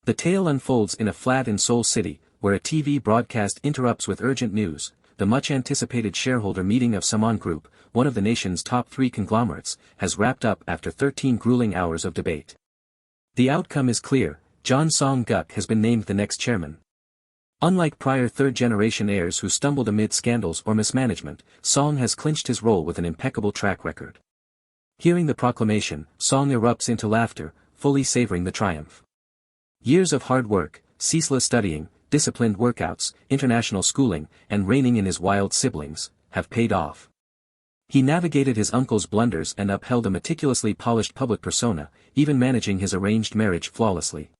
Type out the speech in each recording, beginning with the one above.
The tale unfolds in a flat in Seoul City, where a TV broadcast interrupts with urgent news. The much-anticipated shareholder meeting of Samon Group, one of the nation's top 3 conglomerates, has wrapped up after 13 grueling hours of debate. The outcome is clear: John Song-guk has been named the next chairman. Unlike prior third-generation heirs who stumbled amid scandals or mismanagement, Song has clinched his role with an impeccable track record. Hearing the proclamation, Song erupts into laughter, fully savoring the triumph. Years of hard work, ceaseless studying, disciplined workouts, international schooling, and reigning in his wild siblings, have paid off. He navigated his uncle's blunders and upheld a meticulously polished public persona, even managing his arranged marriage flawlessly.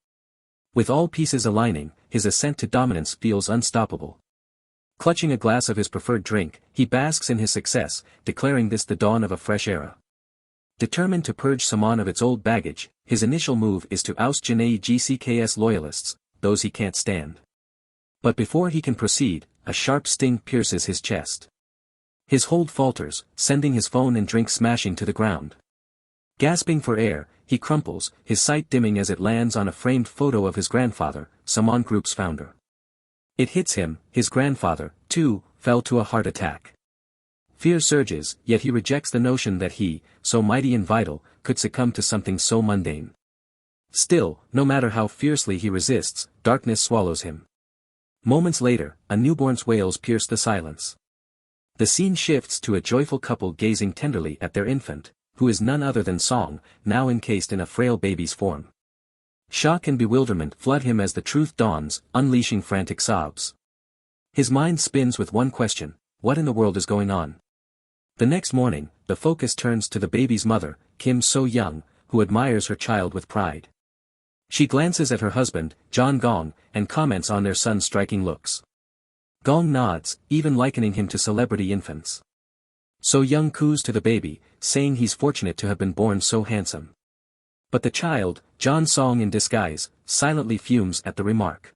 With all pieces aligning, his ascent to dominance feels unstoppable. Clutching a glass of his preferred drink, he basks in his success, declaring this the dawn of a fresh era. Determined to purge Samon of its old baggage, his initial move is to oust Janae GCK's loyalists, those he can't stand. But before he can proceed, a sharp sting pierces his chest. His hold falters, sending his phone and drink smashing to the ground. Gasping for air, he crumples, his sight dimming as it lands on a framed photo of his grandfather, Samon Group's founder. It hits him: his grandfather, too, fell to a heart attack. Fear surges, yet he rejects the notion that he, so mighty and vital, could succumb to something so mundane. Still, no matter how fiercely he resists, darkness swallows him. Moments later, a newborn's wails pierce the silence. The scene shifts to a joyful couple gazing tenderly at their infant, who is none other than Song, now encased in a frail baby's form. Shock and bewilderment flood him as the truth dawns, unleashing frantic sobs. His mind spins with one question: what in the world is going on? The next morning, the focus turns to the baby's mother, Kim So-young, who admires her child with pride. She glances at her husband, John Gong, and comments on their son's striking looks. Gong nods, even likening him to celebrity infants. So-young coos to the baby, saying he's fortunate to have been born so handsome. But the child, John Song in disguise, silently fumes at the remark.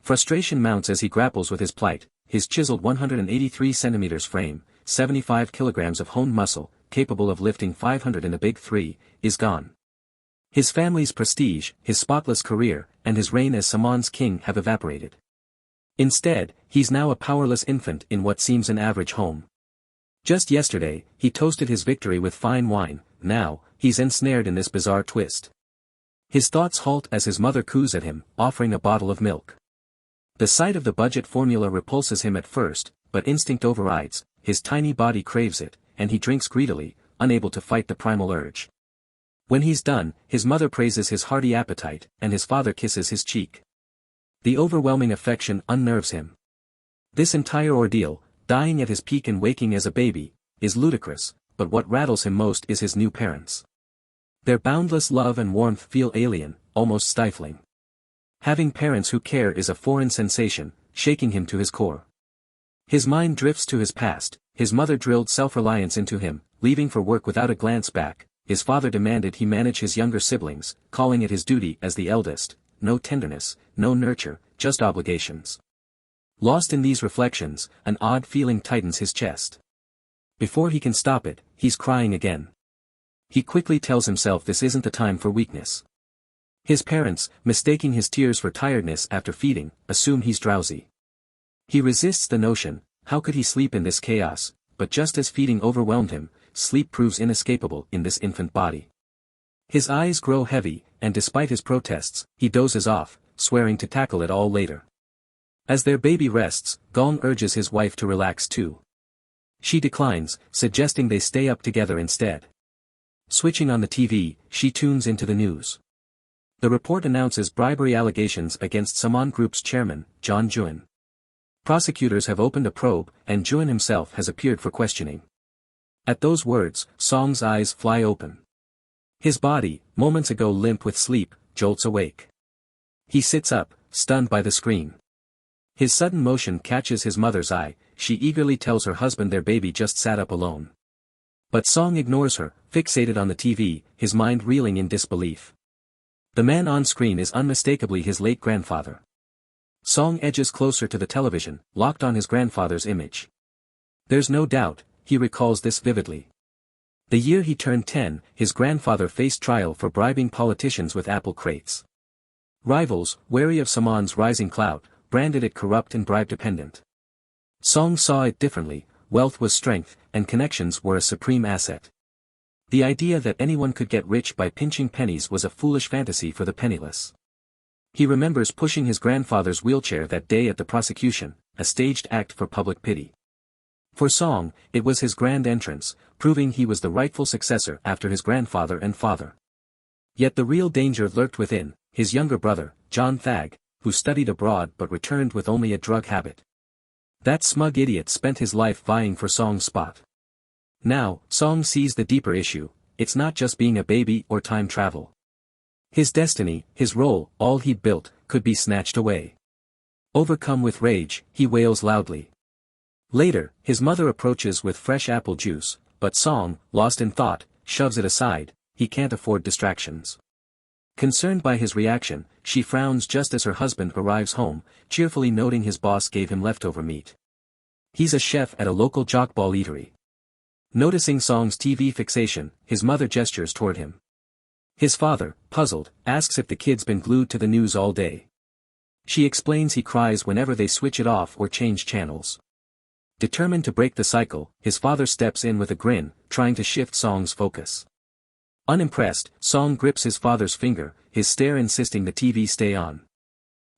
Frustration mounts as he grapples with his plight. His chiseled 183 centimeters frame, 75 kilograms of honed muscle, capable of lifting 500 in a big 3, is gone. His family's prestige, his spotless career, and his reign as Samon's king have evaporated. Instead, he's now a powerless infant in what seems an average home. Just yesterday, he toasted his victory with fine wine. Now, he's ensnared in this bizarre twist. His thoughts halt as his mother coos at him, offering a bottle of milk. The sight of the budget formula repulses him at first, but instinct overrides. His tiny body craves it, and he drinks greedily, unable to fight the primal urge. When he's done, his mother praises his hearty appetite, and his father kisses his cheek. The overwhelming affection unnerves him. This entire ordeal, dying at his peak and waking as a baby, is ludicrous, but what rattles him most is his new parents. Their boundless love and warmth feel alien, almost stifling. Having parents who care is a foreign sensation, shaking him to his core. His mind drifts to his past. His mother drilled self-reliance into him, leaving for work without a glance back. His father demanded he manage his younger siblings, calling it his duty as the eldest. No tenderness, no nurture, just obligations. Lost in these reflections, an odd feeling tightens his chest. Before he can stop it, he's crying again. He quickly tells himself this isn't the time for weakness. His parents, mistaking his tears for tiredness after feeding, assume he's drowsy. He resists the notion: how could he sleep in this chaos? But just as feeding overwhelmed him, sleep proves inescapable in this infant body. His eyes grow heavy, and despite his protests, he dozes off, swearing to tackle it all later. As their baby rests, Gong urges his wife to relax too. She declines, suggesting they stay up together instead. Switching on the TV, she tunes into the news. The report announces bribery allegations against Samon Group's chairman, John Jun. Prosecutors have opened a probe, and Jun himself has appeared for questioning. At those words, Song's eyes fly open. His body, moments ago limp with sleep, jolts awake. He sits up, stunned by the screen. His sudden motion catches his mother's eye. She eagerly tells her husband their baby just sat up alone. But Song ignores her, fixated on the TV, his mind reeling in disbelief. The man on screen is unmistakably his late grandfather. Song edges closer to the television, locked on his grandfather's image. There's no doubt, he recalls this vividly. The year he turned 10, his grandfather faced trial for bribing politicians with apple crates. Rivals, wary of Saman's rising clout, branded it corrupt and bribe-dependent. Song saw it differently. Wealth was strength, and connections were a supreme asset. The idea that anyone could get rich by pinching pennies was a foolish fantasy for the penniless. He remembers pushing his grandfather's wheelchair that day at the prosecution, a staged act for public pity. For Song, it was his grand entrance, proving he was the rightful successor after his grandfather and father. Yet the real danger lurked within, his younger brother, John Thag, who studied abroad but returned with only a drug habit. That smug idiot spent his life vying for Song's spot. Now, Song sees the deeper issue. It's not just being a baby or time travel. His destiny, his role, all he'd built, could be snatched away. Overcome with rage, he wails loudly. Later, his mother approaches with fresh apple juice, but Song, lost in thought, shoves it aside. He can't afford distractions. Concerned by his reaction, she frowns just as her husband arrives home, cheerfully noting his boss gave him leftover meat. He's a chef at a local jockball eatery. Noticing Song's TV fixation, his mother gestures toward him. His father, puzzled, asks if the kid's been glued to the news all day. She explains he cries whenever they switch it off or change channels. Determined to break the cycle, his father steps in with a grin, trying to shift Song's focus. Unimpressed, Song grips his father's finger, his stare insisting the TV stay on.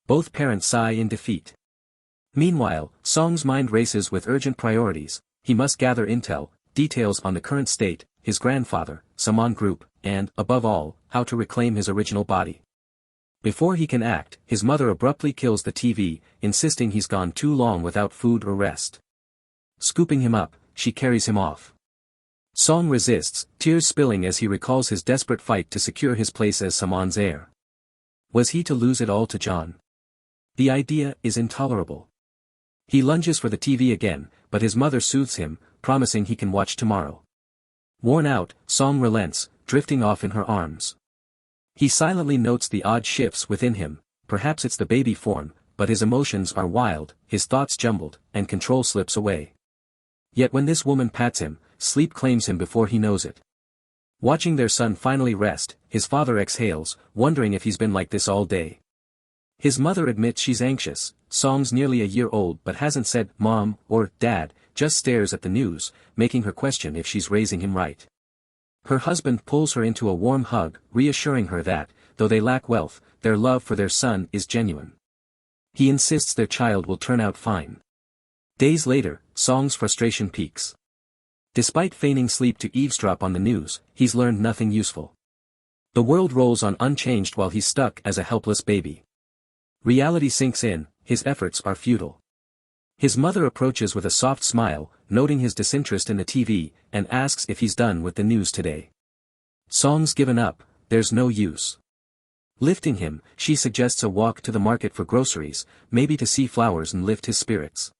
Both parents sigh in defeat. Meanwhile, Song's mind races with urgent priorities. He must gather intel, details on the current state, his grandfather, Saman Group, and, above all, how to reclaim his original body. Before he can act, his mother abruptly kills the TV, insisting he's gone too long without food or rest. Scooping him up, she carries him off. Song resists, tears spilling as he recalls his desperate fight to secure his place as Saman's heir. Was he to lose it all to John? The idea is intolerable. He lunges for the TV again, but his mother soothes him, promising he can watch tomorrow. Worn out, Song relents, drifting off in her arms. He silently notes the odd shifts within him. Perhaps it's the baby form, but his emotions are wild, his thoughts jumbled, and control slips away. Yet when this woman pats him, sleep claims him before he knows it. Watching their son finally rest, his father exhales, wondering if he's been like this all day. His mother admits she's anxious. Song's nearly a year old but hasn't said "Mom" or "Dad," just stares at the news, making her question if she's raising him right. Her husband pulls her into a warm hug, reassuring her that, though they lack wealth, their love for their son is genuine. He insists their child will turn out fine. Days later, Song's frustration peaks. Despite feigning sleep to eavesdrop on the news, he's learned nothing useful. The world rolls on unchanged while he's stuck as a helpless baby. Reality sinks in, his efforts are futile. His mother approaches with a soft smile, noting his disinterest in the TV, and asks if he's done with the news today. Song's given up, there's no use. Lifting him, she suggests a walk to the market for groceries, maybe to see flowers and lift his spirits.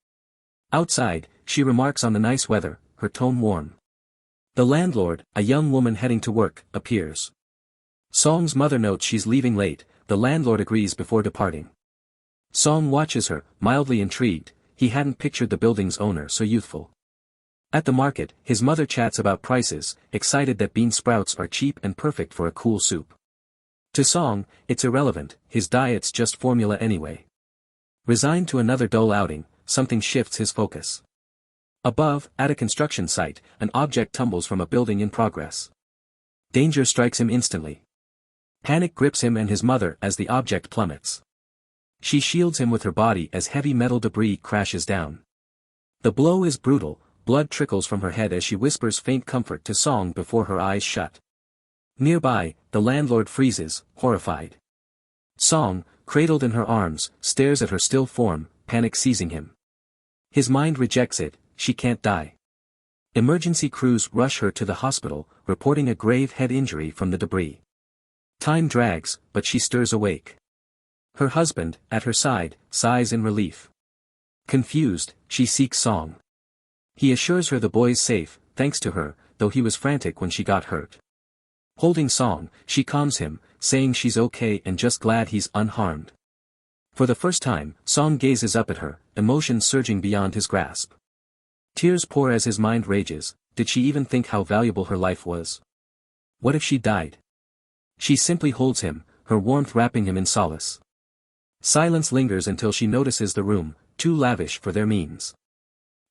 Outside, she remarks on the nice weather, her tone warm. The landlord, a young woman heading to work, appears. Song's mother notes she's leaving late. The landlord agrees before departing. Song watches her, mildly intrigued. He hadn't pictured the building's owner so youthful. At the market, his mother chats about prices, excited that bean sprouts are cheap and perfect for a cool soup. To Song, it's irrelevant, his diet's just formula anyway. Resigned to another dull outing, something shifts his focus. Above, at a construction site, an object tumbles from a building in progress. Danger strikes him instantly. Panic grips him and his mother as the object plummets. She shields him with her body as heavy metal debris crashes down. The blow is brutal, blood trickles from her head as she whispers faint comfort to Song before her eyes shut. Nearby, the landlord freezes, horrified. Song, cradled in her arms, stares at her still form, panic seizing him. His mind rejects it, she can't die. Emergency crews rush her to the hospital, reporting a grave head injury from the debris. Time drags, but she stirs awake. Her husband, at her side, sighs in relief. Confused, she seeks Song. He assures her the boy's safe, thanks to her, though he was frantic when she got hurt. Holding Song, she calms him, saying she's okay and just glad he's unharmed. For the first time, Song gazes up at her, emotions surging beyond his grasp. Tears pour as his mind rages. Did she even think how valuable her life was? What if she died? She simply holds him, her warmth wrapping him in solace. Silence lingers until she notices the room, too lavish for their means.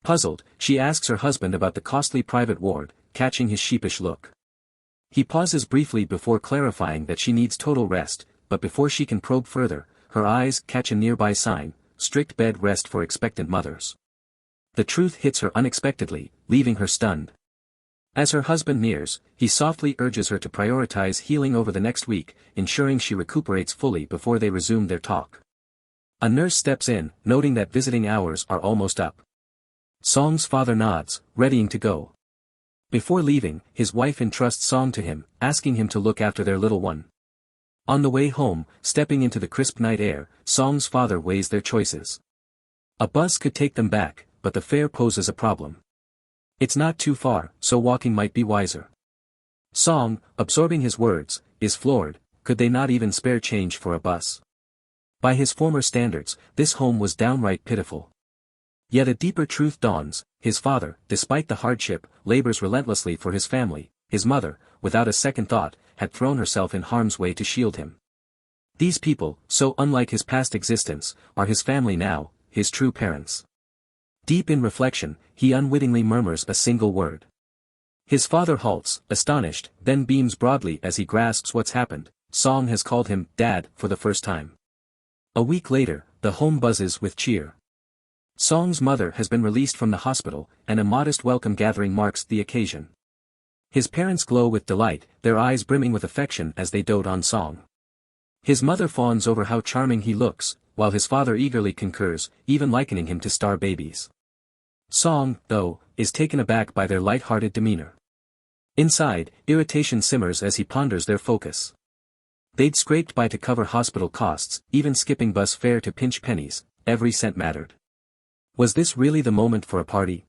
Puzzled, she asks her husband about the costly private ward, catching his sheepish look. He pauses briefly before clarifying that she needs total rest, but before she can probe further, her eyes catch a nearby sign, strict bed rest for expectant mothers. The truth hits her unexpectedly, leaving her stunned. As her husband nears, he softly urges her to prioritize healing over the next week, ensuring she recuperates fully before they resume their talk. A nurse steps in, noting that visiting hours are almost up. Song's father nods, readying to go. Before leaving, his wife entrusts Song to him, asking him to look after their little one. On the way home, stepping into the crisp night air, Song's father weighs their choices. A bus could take them back, but the fare poses a problem. It's not too far, so walking might be wiser. Song, absorbing his words, is floored. Could they not even spare change for a bus? By his former standards, this home was downright pitiful. Yet a deeper truth dawns: his father, despite the hardship, labors relentlessly for his family. His mother, without a second thought, had thrown herself in harm's way to shield him. These people, so unlike his past existence, are his family now, his true parents. Deep in reflection, he unwittingly murmurs a single word. His father halts, astonished, then beams broadly as he grasps what's happened. Song has called him Dad for the first time. A week later, the home buzzes with cheer. Song's mother has been released from the hospital, and a modest welcome gathering marks the occasion. His parents glow with delight, their eyes brimming with affection as they dote on Song. His mother fawns over how charming he looks, while his father eagerly concurs, even likening him to star babies. Song, though, is taken aback by their light-hearted demeanor. Inside, irritation simmers as he ponders their focus. They'd scraped by to cover hospital costs, even skipping bus fare to pinch pennies. Every cent mattered. Was this really the moment for a party?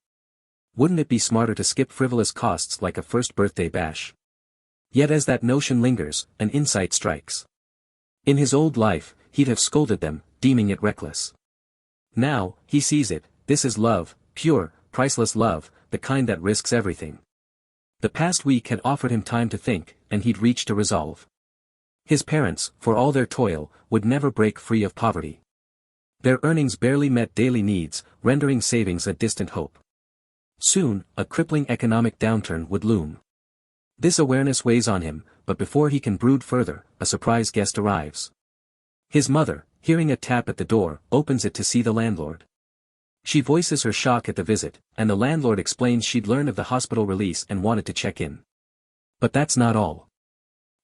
Wouldn't it be smarter to skip frivolous costs like a first birthday bash? Yet as that notion lingers, an insight strikes. In his old life, he'd have scolded them, deeming it reckless. Now, he sees it: this is love, pure, priceless love, the kind that risks everything. The past week had offered him time to think, and he'd reached a resolve. His parents, for all their toil, would never break free of poverty. Their earnings barely met daily needs, rendering savings a distant hope. Soon, a crippling economic downturn would loom. This awareness weighs on him, but before he can brood further, a surprise guest arrives. His mother, hearing a tap at the door, opens it to see the landlord. She voices her shock at the visit, and the landlord explains she'd learned of the hospital release and wanted to check in. But that's not all.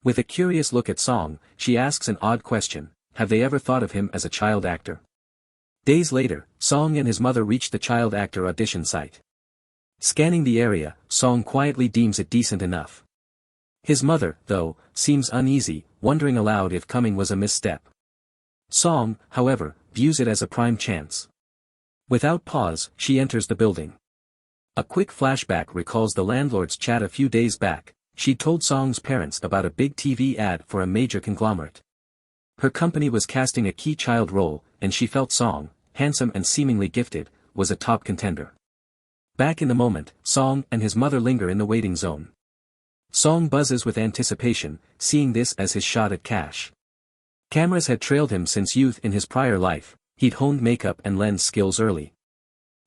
With a curious look at Song, she asks an odd question: have they ever thought of him as a child actor? Days later, Song and his mother reach the child actor audition site. Scanning the area, Song quietly deems it decent enough. His mother, though, seems uneasy, wondering aloud if coming was a misstep. Song, however, views it as a prime chance. Without pause, she enters the building. A quick flashback recalls the landlord's chat a few days back. She'd told Song's parents about a big TV ad for a major conglomerate. Her company was casting a key child role, and she felt Song, handsome and seemingly gifted, was a top contender. Back in the moment, Song and his mother linger in the waiting zone. Song buzzes with anticipation, seeing this as his shot at cash. Cameras had trailed him since youth. In his prior life, he'd honed makeup and lens skills early.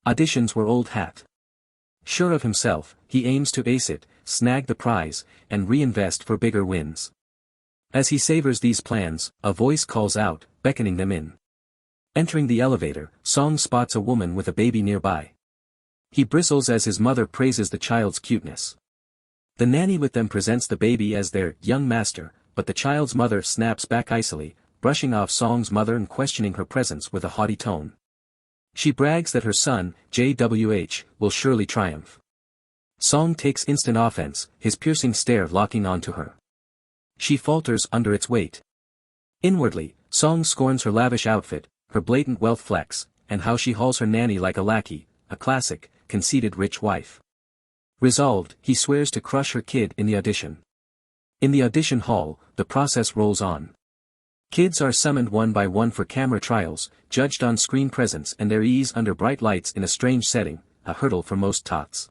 Auditions were old hat. Sure of himself, he aims to ace it, snag the prize, and reinvest for bigger wins. As he savors these plans, a voice calls out, beckoning them in. Entering the elevator, Song spots a woman with a baby nearby. He bristles as his mother praises the child's cuteness. The nanny with them presents the baby as their young master, but the child's mother snaps back icily, brushing off Song's mother and questioning her presence with a haughty tone. She brags that her son, JWH, will surely triumph. Song takes instant offense, his piercing stare locking onto her. She falters under its weight. Inwardly, Song scorns her lavish outfit, her blatant wealth flex, and how she hauls her nanny like a lackey, a classic, conceited rich wife. Resolved, he swears to crush her kid in the audition. In the audition hall, the process rolls on. Kids are summoned one by one for camera trials, judged on screen presence and their ease under bright lights in a strange setting, a hurdle for most tots.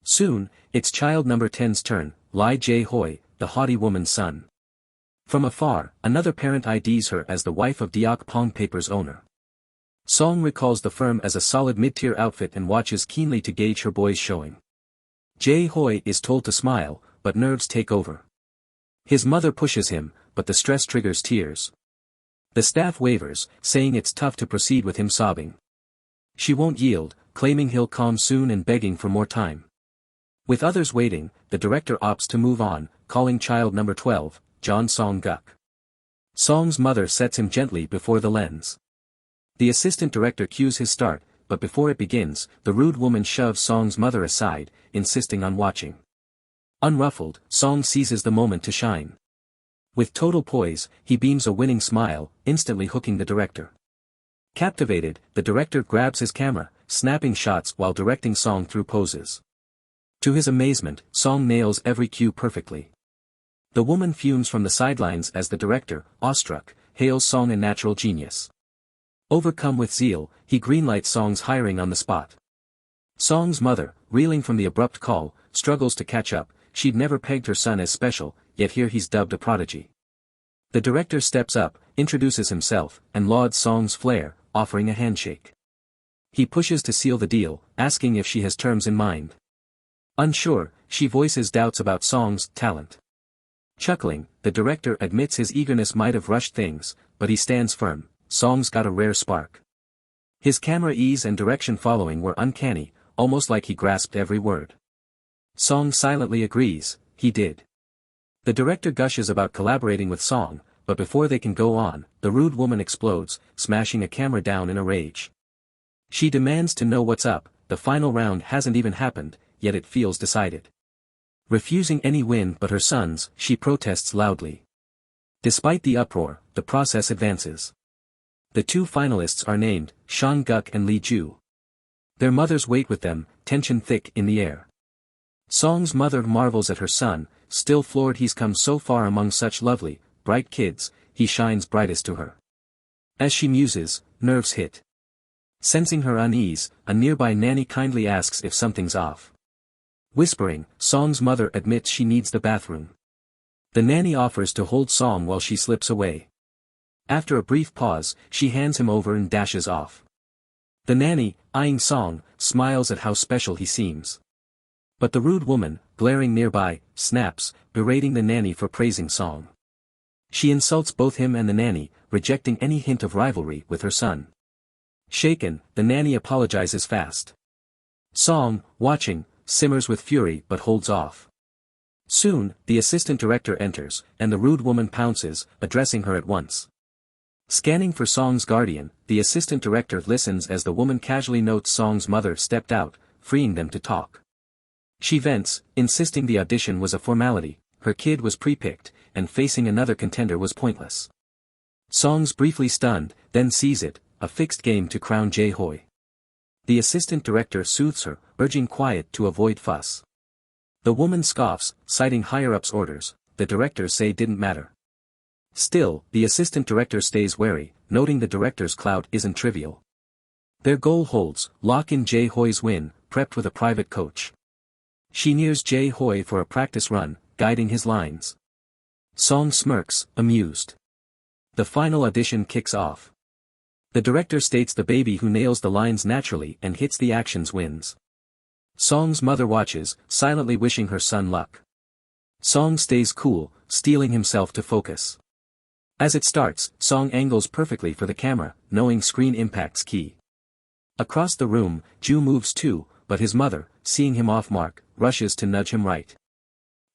Soon, it's child number 10's turn, Lee Jae-hoi, the haughty woman's son. From afar, another parent IDs her as the wife of Deok Pong Paper's owner. Song recalls the firm as a solid mid-tier outfit and watches keenly to gauge her boy's showing. Jae-hoi is told to smile, but nerves take over. His mother pushes him, but the stress triggers tears. The staff wavers, saying it's tough to proceed with him sobbing. She won't yield, claiming he'll calm soon and begging for more time. With others waiting, the director opts to move on, calling child number 12, John Song-guk. Song's mother sets him gently before the lens. The assistant director cues his start, but before it begins, the rude woman shoves Song's mother aside, insisting on watching. Unruffled, Song seizes the moment to shine. With total poise, he beams a winning smile, instantly hooking the director. Captivated, the director grabs his camera, snapping shots while directing Song through poses. To his amazement, Song nails every cue perfectly. The woman fumes from the sidelines as the director, awestruck, hails Song a natural genius. Overcome with zeal, he greenlights Song's hiring on the spot. Song's mother, reeling from the abrupt call, struggles to catch up. She'd never pegged her son as special, yet here he's dubbed a prodigy. The director steps up, introduces himself, and lauds Song's flair, offering a handshake. He pushes to seal the deal, asking if she has terms in mind. Unsure, she voices doubts about Song's talent. Chuckling, the director admits his eagerness might have rushed things, but he stands firm. Song's got a rare spark. His camera ease and direction following were uncanny, almost like he grasped every word. Song silently agrees, he did. The director gushes about collaborating with Song, but before they can go on, the rude woman explodes, smashing a camera down in a rage. She demands to know what's up. The final round hasn't even happened, yet it feels decided. Refusing any win but her son's, she protests loudly. Despite the uproar, the process advances. The two finalists are named, Song-guk and Lee-ju. Their mothers wait with them, tension thick in the air. Song's mother marvels at her son, still floored he's come so far among such lovely, bright kids, he shines brightest to her. As she muses, nerves hit. Sensing her unease, a nearby nanny kindly asks if something's off. Whispering, Song's mother admits she needs the bathroom. The nanny offers to hold Song while she slips away. After a brief pause, she hands him over and dashes off. The nanny, eyeing Song, smiles at how special he seems. But the rude woman, glaring nearby, snaps, berating the nanny for praising Song. She insults both him and the nanny, rejecting any hint of rivalry with her son. Shaken, the nanny apologizes fast. Song, watching, simmers with fury but holds off. Soon, the assistant director enters, and the rude woman pounces, addressing her at once. Scanning for Song's guardian, the assistant director listens as the woman casually notes Song's mother stepped out, freeing them to talk. She vents, insisting the audition was a formality, her kid was pre-picked, and facing another contender was pointless. Song's briefly stunned, then sees it, a fixed game to crown Jae-hoi. The assistant director soothes her, urging quiet to avoid fuss. The woman scoffs, citing higher-ups' orders, the directors say didn't matter. Still, the assistant director stays wary, noting the director's clout isn't trivial. Their goal holds, lock in Jae-hoi's win, prepped with a private coach. She nears Jae-hoi for a practice run, guiding his lines. Song smirks, amused. The final audition kicks off. The director states the baby who nails the lines naturally and hits the actions wins. Song's mother watches, silently wishing her son luck. Song stays cool, steeling himself to focus. As it starts, Song angles perfectly for the camera, knowing screen impact's key. Across the room, Ju moves too, but his mother, seeing him off mark, rushes to nudge him right.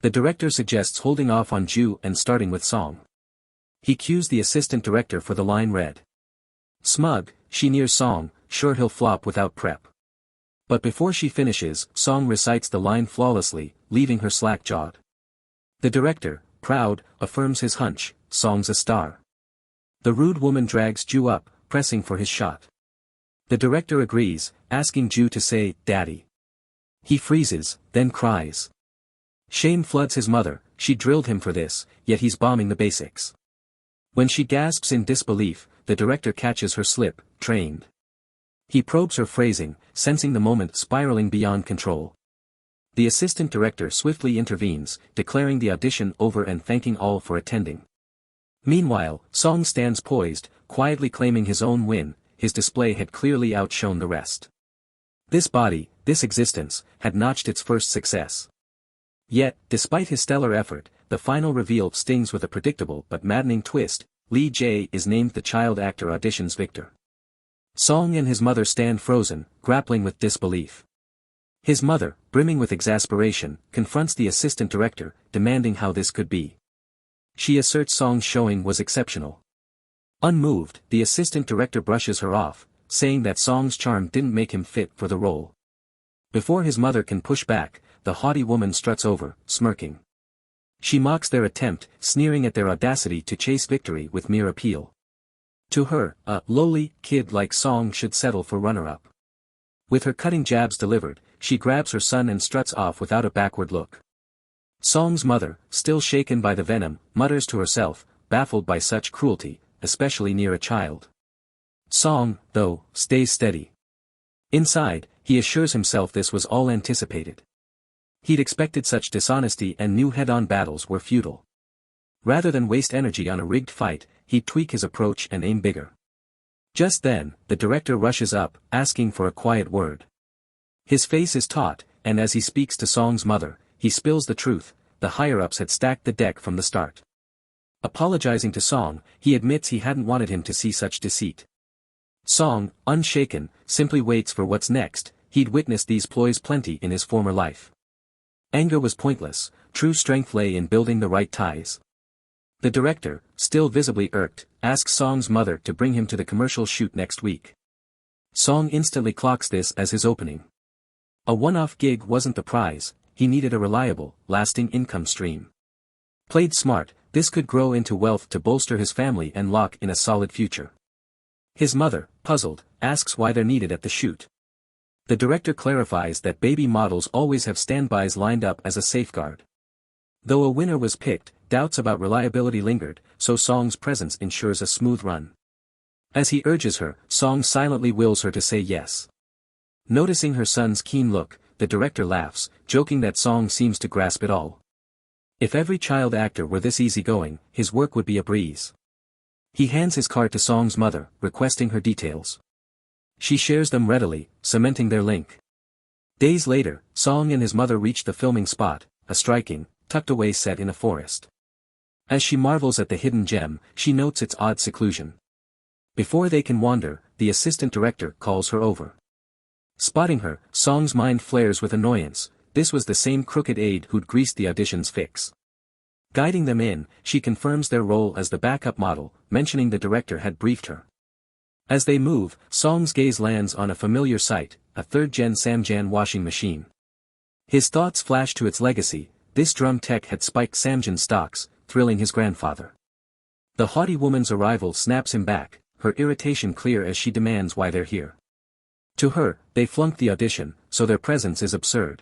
The director suggests holding off on Ju and starting with Song. He cues the assistant director for the line read. Smug, she nears Song, sure he'll flop without prep. But before she finishes, Song recites the line flawlessly, leaving her slack-jawed. The director, proud, affirms his hunch, Song's a star. The rude woman drags Ju up, pressing for his shot. The director agrees, asking Ju to say, Daddy. He freezes, then cries. Shame floods his mother, she drilled him for this, yet he's bombing the basics. When she gasps in disbelief, the director catches her slip, trained. He probes her phrasing, sensing the moment spiraling beyond control. The assistant director swiftly intervenes, declaring the audition over and thanking all for attending. Meanwhile, Song stands poised, quietly claiming his own win. His display had clearly outshone the rest. This body, this existence, had notched its first success. Yet, despite his stellar effort, the final reveal stings with a predictable but maddening twist. Lee Jae is named the child actor audition's victor. Song and his mother stand frozen, grappling with disbelief. His mother, brimming with exasperation, confronts the assistant director, demanding how this could be. She asserts Song's showing was exceptional. Unmoved, the assistant director brushes her off, saying that Song's charm didn't make him fit for the role. Before his mother can push back, the haughty woman struts over, smirking. She mocks their attempt, sneering at their audacity to chase victory with mere appeal. To her, a lowly kid like Song should settle for runner-up. With her cutting jabs delivered, she grabs her son and struts off without a backward look. Song's mother, still shaken by the venom, mutters to herself, baffled by such cruelty, especially near a child. Song, though, stays steady. Inside, he assures himself this was all anticipated. He'd expected such dishonesty and knew head-on battles were futile. Rather than waste energy on a rigged fight, he'd tweak his approach and aim bigger. Just then, the director rushes up, asking for a quiet word. His face is taut, and as he speaks to Song's mother, he spills the truth. The higher-ups had stacked the deck from the start. Apologizing to Song, he admits he hadn't wanted him to see such deceit. Song, unshaken, simply waits for what's next. He'd witnessed these ploys plenty in his former life. Anger was pointless, true strength lay in building the right ties. The director, still visibly irked, asks Song's mother to bring him to the commercial shoot next week. Song instantly clocks this as his opening. A one-off gig wasn't the prize, he needed a reliable, lasting income stream. Played smart, this could grow into wealth to bolster his family and lock in a solid future. His mother, puzzled, asks why they're needed at the shoot. The director clarifies that baby models always have standbys lined up as a safeguard. Though a winner was picked, doubts about reliability lingered, so Song's presence ensures a smooth run. As he urges her, Song silently wills her to say yes. Noticing her son's keen look, the director laughs, joking that Song seems to grasp it all. If every child actor were this easygoing, his work would be a breeze. He hands his card to Song's mother, requesting her details. She shares them readily, cementing their link. Days later, Song and his mother reach the filming spot, a striking, tucked-away set in a forest. As she marvels at the hidden gem, she notes its odd seclusion. Before they can wander, the assistant director calls her over. Spotting her, Song's mind flares with annoyance. This was the same crooked aide who'd greased the audition's fix. Guiding them in, she confirms their role as the backup model, mentioning the director had briefed her. As they move, Song's gaze lands on a familiar sight, a third-gen Samjan washing machine. His thoughts flash to its legacy. This drum tech had spiked Samjan stocks, thrilling his grandfather. The haughty woman's arrival snaps him back, her irritation clear as she demands why they're here. To her, they flunked the audition, so their presence is absurd.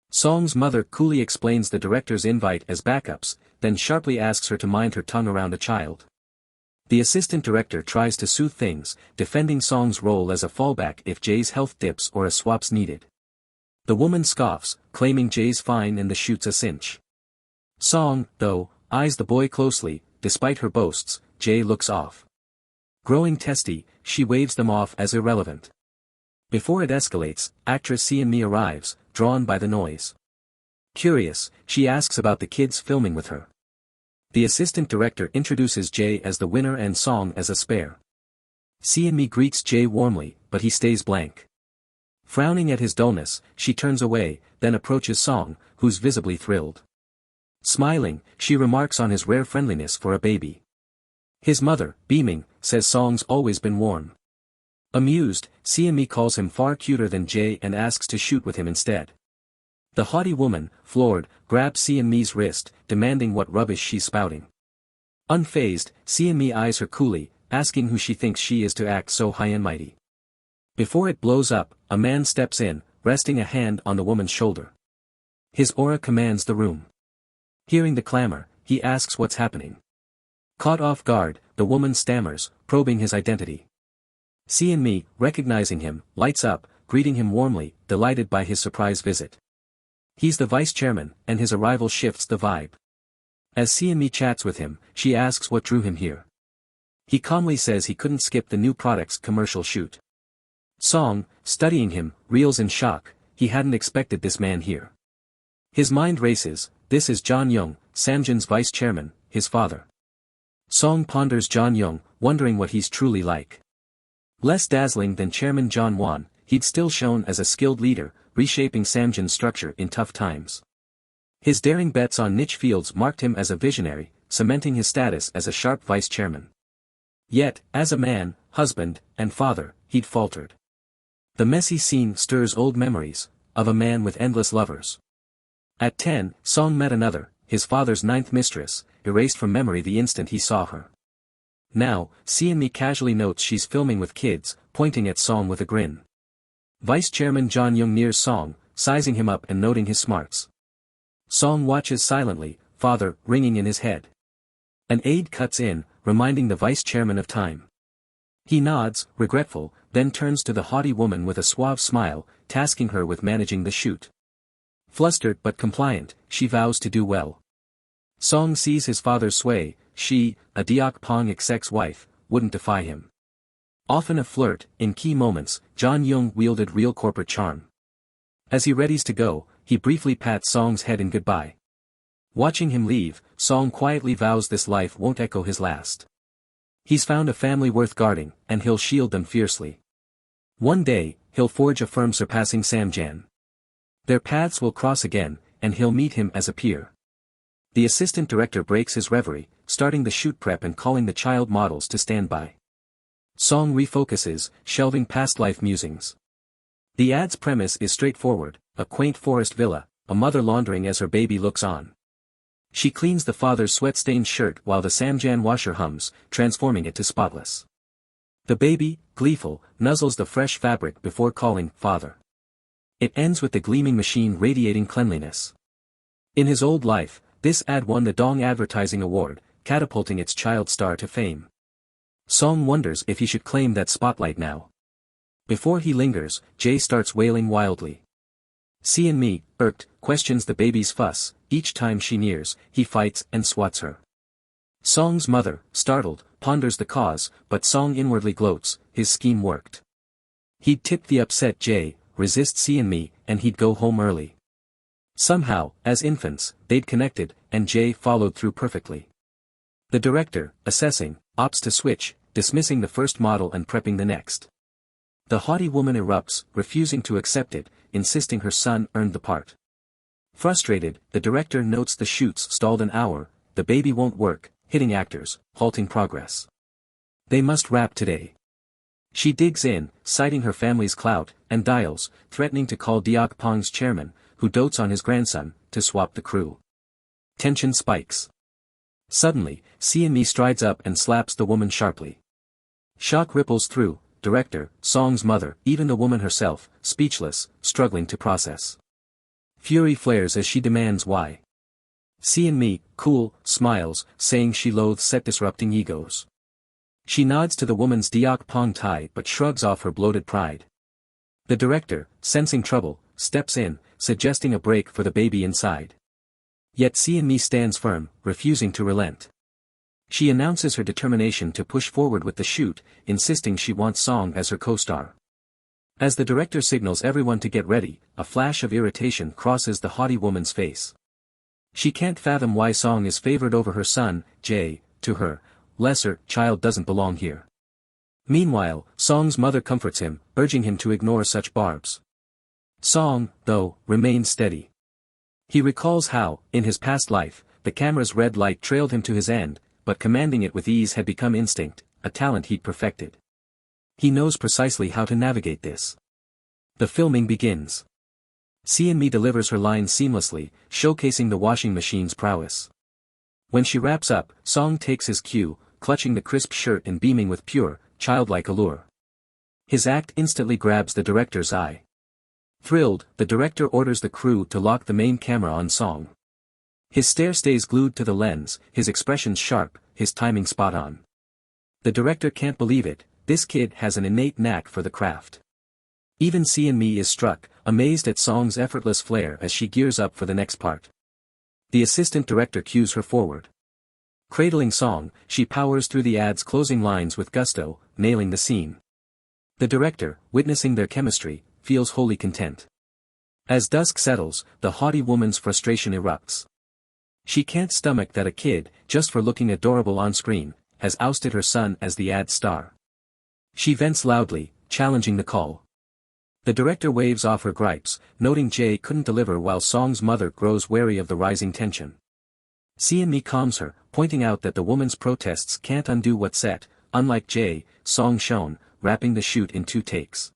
Song's mother coolly explains the director's invite as backups, then sharply asks her to mind her tongue around a child. The assistant director tries to soothe things, defending Song's role as a fallback if Jae's health dips or a swap's needed. The woman scoffs, claiming Jae's fine and the shoot's a cinch. Song, though, eyes the boy closely. Despite her boasts, Jae looks off. Growing testy, she waves them off as irrelevant. Before it escalates, actress Seon-mi arrives, drawn by the noise. Curious, she asks about the kids filming with her. The assistant director introduces Jae as the winner and Song as a spare. Seon-mi greets Jae warmly, but he stays blank. Frowning at his dullness, she turns away, then approaches Song, who's visibly thrilled. Smiling, she remarks on his rare friendliness for a baby. His mother, beaming, says Song's always been warm. Amused, Seon-mi calls him far cuter than Jae and asks to shoot with him instead. The haughty woman, floored, grabs Seon-mi's wrist, demanding what rubbish she's spouting. Unfazed, Seon-mi eyes her coolly, asking who she thinks she is to act so high and mighty. Before it blows up, a man steps in, resting a hand on the woman's shoulder. His aura commands the room. Hearing the clamor, he asks what's happening. Caught off guard, the woman stammers, probing his identity. Seon-mi, recognizing him, lights up, greeting him warmly, delighted by his surprise visit. He's the vice chairman, and his arrival shifts the vibe. As Si chats with him, she asks what drew him here. He calmly says he couldn't skip the new product's commercial shoot. Song, studying him, reels in shock. He hadn't expected this man here. His mind races. This is John Young, Samjin's vice chairman, his father. Song ponders John Young, wondering what he's truly like. Less dazzling than Chairman John Wan, he'd still shown as a skilled leader, reshaping Samjin's structure in tough times. His daring bets on niche fields marked him as a visionary, cementing his status as a sharp vice chairman. Yet, as a man, husband, and father, he'd faltered. The messy scene stirs old memories, of a man with endless lovers. At 10, Song met another, his father's ninth mistress, erased from memory the instant he saw her. Now, Si casually notes she's filming with kids, pointing at Song with a grin. Vice Chairman John Young nears Song, sizing him up and noting his smarts. Song watches silently, father, ringing in his head. An aide cuts in, reminding the vice chairman of time. He nods, regretful, then turns to the haughty woman with a suave smile, tasking her with managing the shoot. Flustered but compliant, she vows to do well. Song sees his father's sway. She, a Deok Pong exec's wife, wouldn't defy him. Often a flirt, in key moments, John Young wielded real corporate charm. As he readies to go, he briefly pats Song's head in goodbye. Watching him leave, Song quietly vows this life won't echo his last. He's found a family worth guarding, and he'll shield them fiercely. One day, he'll forge a firm surpassing Samjan. Their paths will cross again, and he'll meet him as a peer. The assistant director breaks his reverie, starting the shoot prep and calling the child models to stand by. Song refocuses, shelving past life musings. The ad's premise is straightforward, a quaint forest villa, a mother laundering as her baby looks on. She cleans the father's sweat-stained shirt while the Samjan washer hums, transforming it to spotless. The baby, gleeful, nuzzles the fresh fabric before calling, "Father." It ends with the gleaming machine radiating cleanliness. In his old life, this ad won the Dong Advertising Award, catapulting its child star to fame. Song wonders if he should claim that spotlight now. Before he lingers, Jay starts wailing wildly. Si, irked, questions the baby's fuss. Each time she nears, he fights and swats her. Song's mother, startled, ponders the cause, but Song inwardly gloats. His scheme worked. He'd tip the upset Jay, resist Si, and he'd go home early. Somehow, as infants, they'd connected, and Jay followed through perfectly. The director, assessing, opts to switch, dismissing the first model and prepping the next. The haughty woman erupts, refusing to accept it, insisting her son earned the part. Frustrated, the director notes the shoots stalled an hour. The baby won't work, hitting actors, halting progress. They must wrap today. She digs in, citing her family's clout, and dials, threatening to call Deok Pong's chairman, who dotes on his grandson, to swap the crew. Tension spikes. Suddenly, Si strides up and slaps the woman sharply. Shock ripples through, director, Song's mother, even the woman herself, speechless, struggling to process. Fury flares as she demands why. Si, cool, smiles, saying she loathes set-disrupting egos. She nods to the woman's Deok Pong tie but shrugs off her bloated pride. The director, sensing trouble, steps in, suggesting a break for the baby inside. Yet Si stands firm, refusing to relent. She announces her determination to push forward with the shoot, insisting she wants Song as her co-star. As the director signals everyone to get ready, a flash of irritation crosses the haughty woman's face. She can't fathom why Song is favored over her son, Jay. To her, lesser child doesn't belong here. Meanwhile, Song's mother comforts him, urging him to ignore such barbs. Song, though, remains steady. He recalls how, in his past life, the camera's red light trailed him to his end, but commanding it with ease had become instinct, a talent he'd perfected. He knows precisely how to navigate this. The filming begins. Si delivers her lines seamlessly, showcasing the washing machine's prowess. When she wraps up, Song takes his cue, clutching the crisp shirt and beaming with pure, childlike allure. His act instantly grabs the director's eye. Thrilled, the director orders the crew to lock the main camera on Song. His stare stays glued to the lens, his expressions sharp, his timing spot on. The director can't believe it, this kid has an innate knack for the craft. Even Si is struck, amazed at Song's effortless flair as she gears up for the next part. The assistant director cues her forward. Cradling Song, she powers through the ad's closing lines with gusto, nailing the scene. The director, witnessing their chemistry, feels wholly content. As dusk settles, the haughty woman's frustration erupts. She can't stomach that a kid, just for looking adorable on screen, has ousted her son as the ad star. She vents loudly, challenging the call. The director waves off her gripes, noting Jae couldn't deliver while Song's mother grows wary of the rising tension. Me calms her, pointing out that the woman's protests can't undo what's set, unlike Jae, Song shone, wrapping the shoot in 2 takes.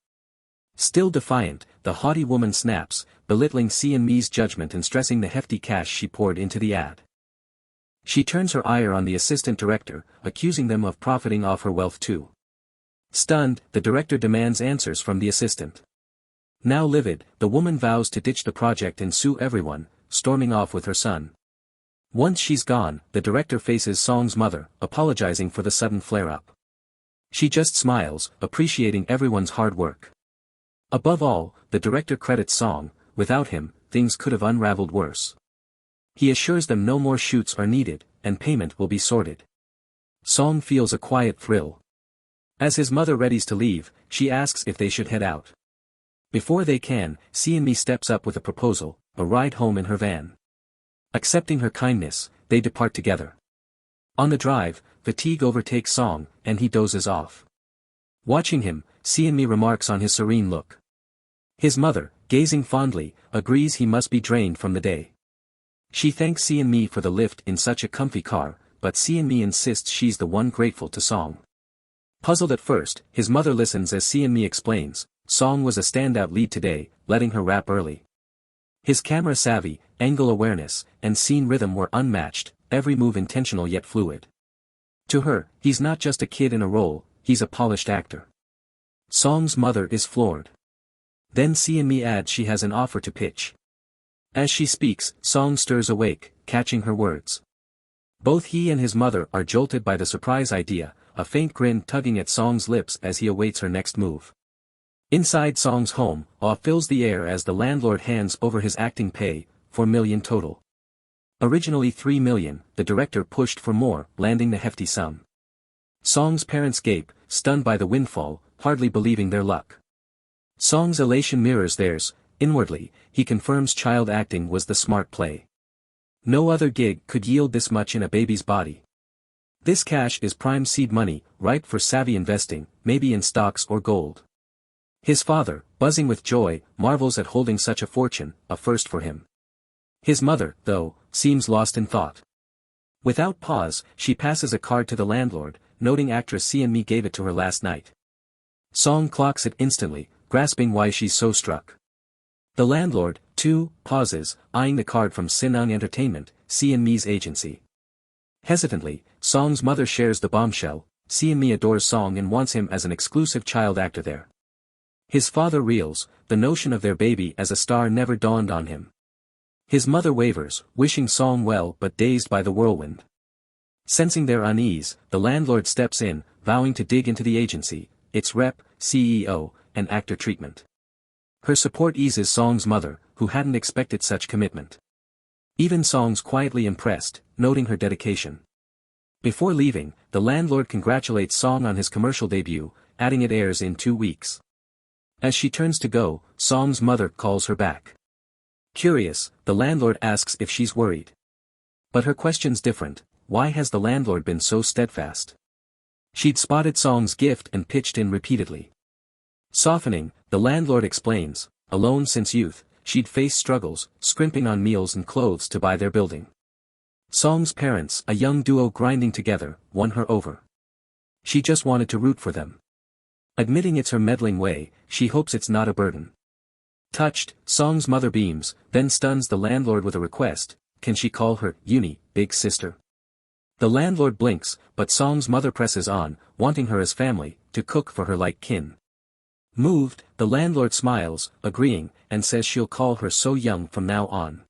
Still defiant, the haughty woman snaps, belittling Me's judgment and stressing the hefty cash she poured into the ad. She turns her ire on the assistant director, accusing them of profiting off her wealth too. Stunned, the director demands answers from the assistant. Now livid, the woman vows to ditch the project and sue everyone, storming off with her son. Once she's gone, the director faces Song's mother, apologizing for the sudden flare-up. She just smiles, appreciating everyone's hard work. Above all, the director credits Song, without him, things could have unraveled worse. He assures them no more shoots are needed, and payment will be sorted. Song feels a quiet thrill. As his mother readies to leave, she asks if they should head out. Before they can, Me steps up with a proposal, a ride home in her van. Accepting her kindness, they depart together. On the drive, fatigue overtakes Song, and he dozes off. Watching him, Me remarks on his serene look. His mother, gazing fondly, agrees he must be drained from the day. She thanks Me for the lift in such a comfy car, but Me insists she's the one grateful to Song. Puzzled at first, his mother listens as Me explains, Song was a standout lead today, letting her wrap early. His camera savvy, angle awareness, and scene rhythm were unmatched, every move intentional yet fluid. To her, he's not just a kid in a role, he's a polished actor. Song's mother is floored. Then Me adds she has an offer to pitch. As she speaks, Song stirs awake, catching her words. Both he and his mother are jolted by the surprise idea, a faint grin tugging at Song's lips as he awaits her next move. Inside Song's home, awe fills the air as the landlord hands over his acting pay, $4 million total. Originally $3 million, the director pushed for more, landing the hefty sum. Song's parents gape, stunned by the windfall, hardly believing their luck. Song's elation mirrors theirs. Inwardly, he confirms child acting was the smart play. No other gig could yield this much in a baby's body. This cash is prime seed money, ripe for savvy investing, maybe in stocks or gold. His father, buzzing with joy, marvels at holding such a fortune, a first for him. His mother, though, seems lost in thought. Without pause, she passes a card to the landlord, noting actress Me gave it to her last night. Song clocks it instantly, grasping why she's so struck. The landlord, too, pauses, eyeing the card from Sinang Entertainment, Me's agency. Hesitantly, Song's mother shares the bombshell, Me adores Song and wants him as an exclusive child actor there. His father reels, the notion of their baby as a star never dawned on him. His mother wavers, wishing Song well but dazed by the whirlwind. Sensing their unease, the landlord steps in, vowing to dig into the agency, its rep, CEO, and actor treatment. Her support eases Song's mother, who hadn't expected such commitment. Even Song's quietly impressed, noting her dedication. Before leaving, the landlord congratulates Song on his commercial debut, adding it airs in 2 weeks. As she turns to go, Song's mother calls her back. Curious, the landlord asks if she's worried. But her question's different. Why has the landlord been so steadfast? She'd spotted Song's gift and pitched in repeatedly. Softening, the landlord explains, alone since youth, she'd faced struggles, scrimping on meals and clothes to buy their building. Song's parents, a young duo grinding together, won her over. She just wanted to root for them. Admitting it's her meddling way, she hopes it's not a burden. Touched, Song's mother beams, then stuns the landlord with a request, can she call her, Uni, big sister? The landlord blinks, but Song's mother presses on, wanting her as family, to cook for her like kin. Moved, the landlord smiles, agreeing, and says she'll call her so young from now on.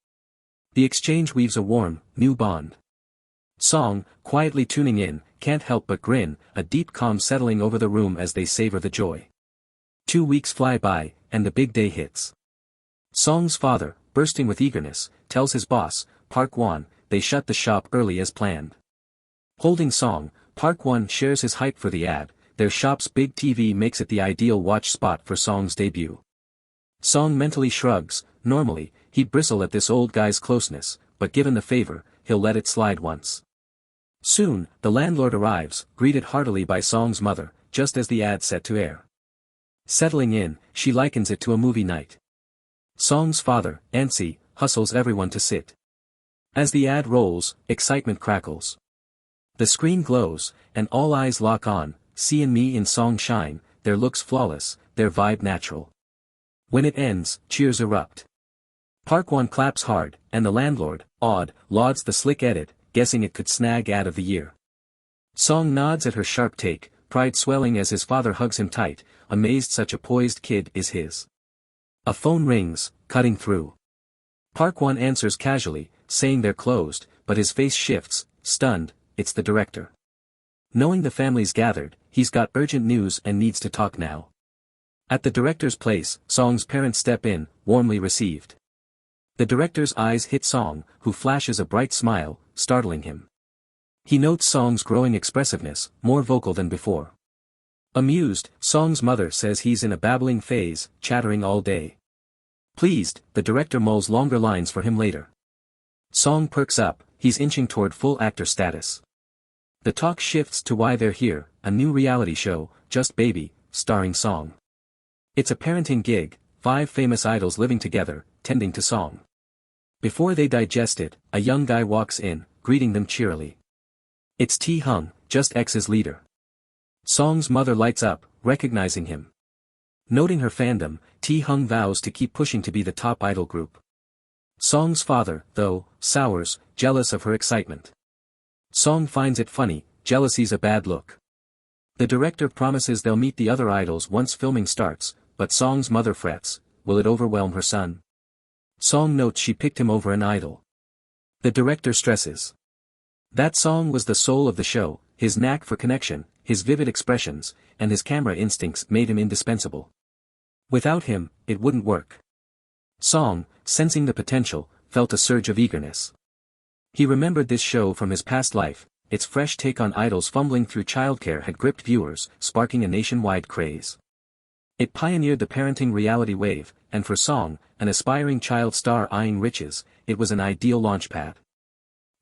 The exchange weaves a warm, new bond. Song, quietly tuning in, can't help but grin, a deep calm settling over the room as they savor the joy. 2 weeks fly by, and the big day hits. Song's father, bursting with eagerness, tells his boss, Park Won, they shut the shop early as planned. Holding Song, Park Won shares his hype for the ad. Their shop's big TV makes it the ideal watch spot for Song's debut. Song mentally shrugs. Normally, he'd bristle at this old guy's closeness, but given the favor, he'll let it slide once. Soon, the landlord arrives, greeted heartily by Song's mother, just as the ad set to air. Settling in, she likens it to a movie night. Song's father, Ansi, hustles everyone to sit. As the ad rolls, excitement crackles. The screen glows, and all eyes lock on. See and me in Song shine, their looks flawless, their vibe natural. When it ends, cheers erupt. Park Won claps hard, and the landlord, awed, lauds the slick edit, guessing it could snag ad of the year. Song nods at her sharp take, pride swelling as his father hugs him tight, amazed such a poised kid is his. A phone rings, cutting through. Park Won answers casually, saying they're closed, but his face shifts, stunned. It's the director. Knowing the family's gathered, he's got urgent news and needs to talk now. At the director's place, Song's parents step in, warmly received. The director's eyes hit Song, who flashes a bright smile, startling him. He notes Song's growing expressiveness, more vocal than before. Amused, Song's mother says he's in a babbling phase, chattering all day. Pleased, the director mulls longer lines for him later. Song perks up, he's inching toward full actor status. The talk shifts to why they're here, a new reality show, Just Baby, starring Song. It's a parenting gig, 5 famous idols living together, tending to Song. Before they digest it, a young guy walks in, greeting them cheerily. It's Tae-hung, Just X's leader. Song's mother lights up, recognizing him. Noting her fandom, Tae-hung vows to keep pushing to be the top idol group. Song's father, though, sours, jealous of her excitement. Song finds it funny, jealousy's a bad look. The director promises they'll meet the other idols once filming starts, but Song's mother frets, will it overwhelm her son? Song notes she picked him over an idol. The director stresses. That Song was the soul of the show, his knack for connection, his vivid expressions, and his camera instincts made him indispensable. Without him, it wouldn't work. Song, sensing the potential, felt a surge of eagerness. He remembered this show from his past life, its fresh take on idols fumbling through childcare had gripped viewers, sparking a nationwide craze. It pioneered the parenting reality wave, and for Song, an aspiring child star eyeing riches, it was an ideal launchpad.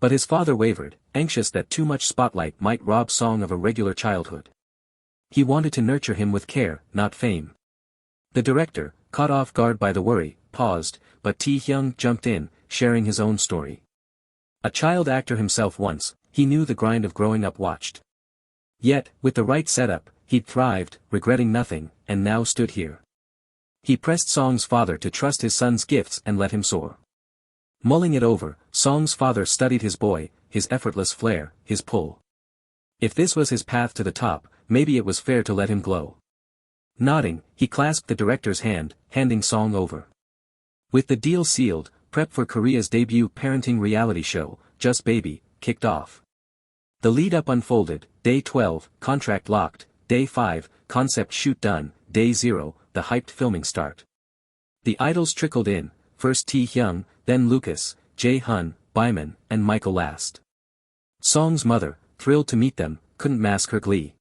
But his father wavered, anxious that too much spotlight might rob Song of a regular childhood. He wanted to nurture him with care, not fame. The director, caught off guard by the worry, paused, but Tae-hung jumped in, sharing his own story. A child actor himself once, he knew the grind of growing up watched. Yet, with the right setup, he'd thrived, regretting nothing, and now stood here. He pressed Song's father to trust his son's gifts and let him soar. Mulling it over, Song's father studied his boy, his effortless flair, his pull. If this was his path to the top, maybe it was fair to let him glow. Nodding, he clasped the director's hand, handing Song over. With the deal sealed, prep for Korea's debut parenting reality show, Just Baby, kicked off. The lead-up unfolded, Day 12, contract locked, Day 5, concept shoot done, Day 0, the hyped filming start. The idols trickled in, first Tae-hung, then Lucas, Jae-hun, Byman, and Michael last. Song's mother, thrilled to meet them, couldn't mask her glee.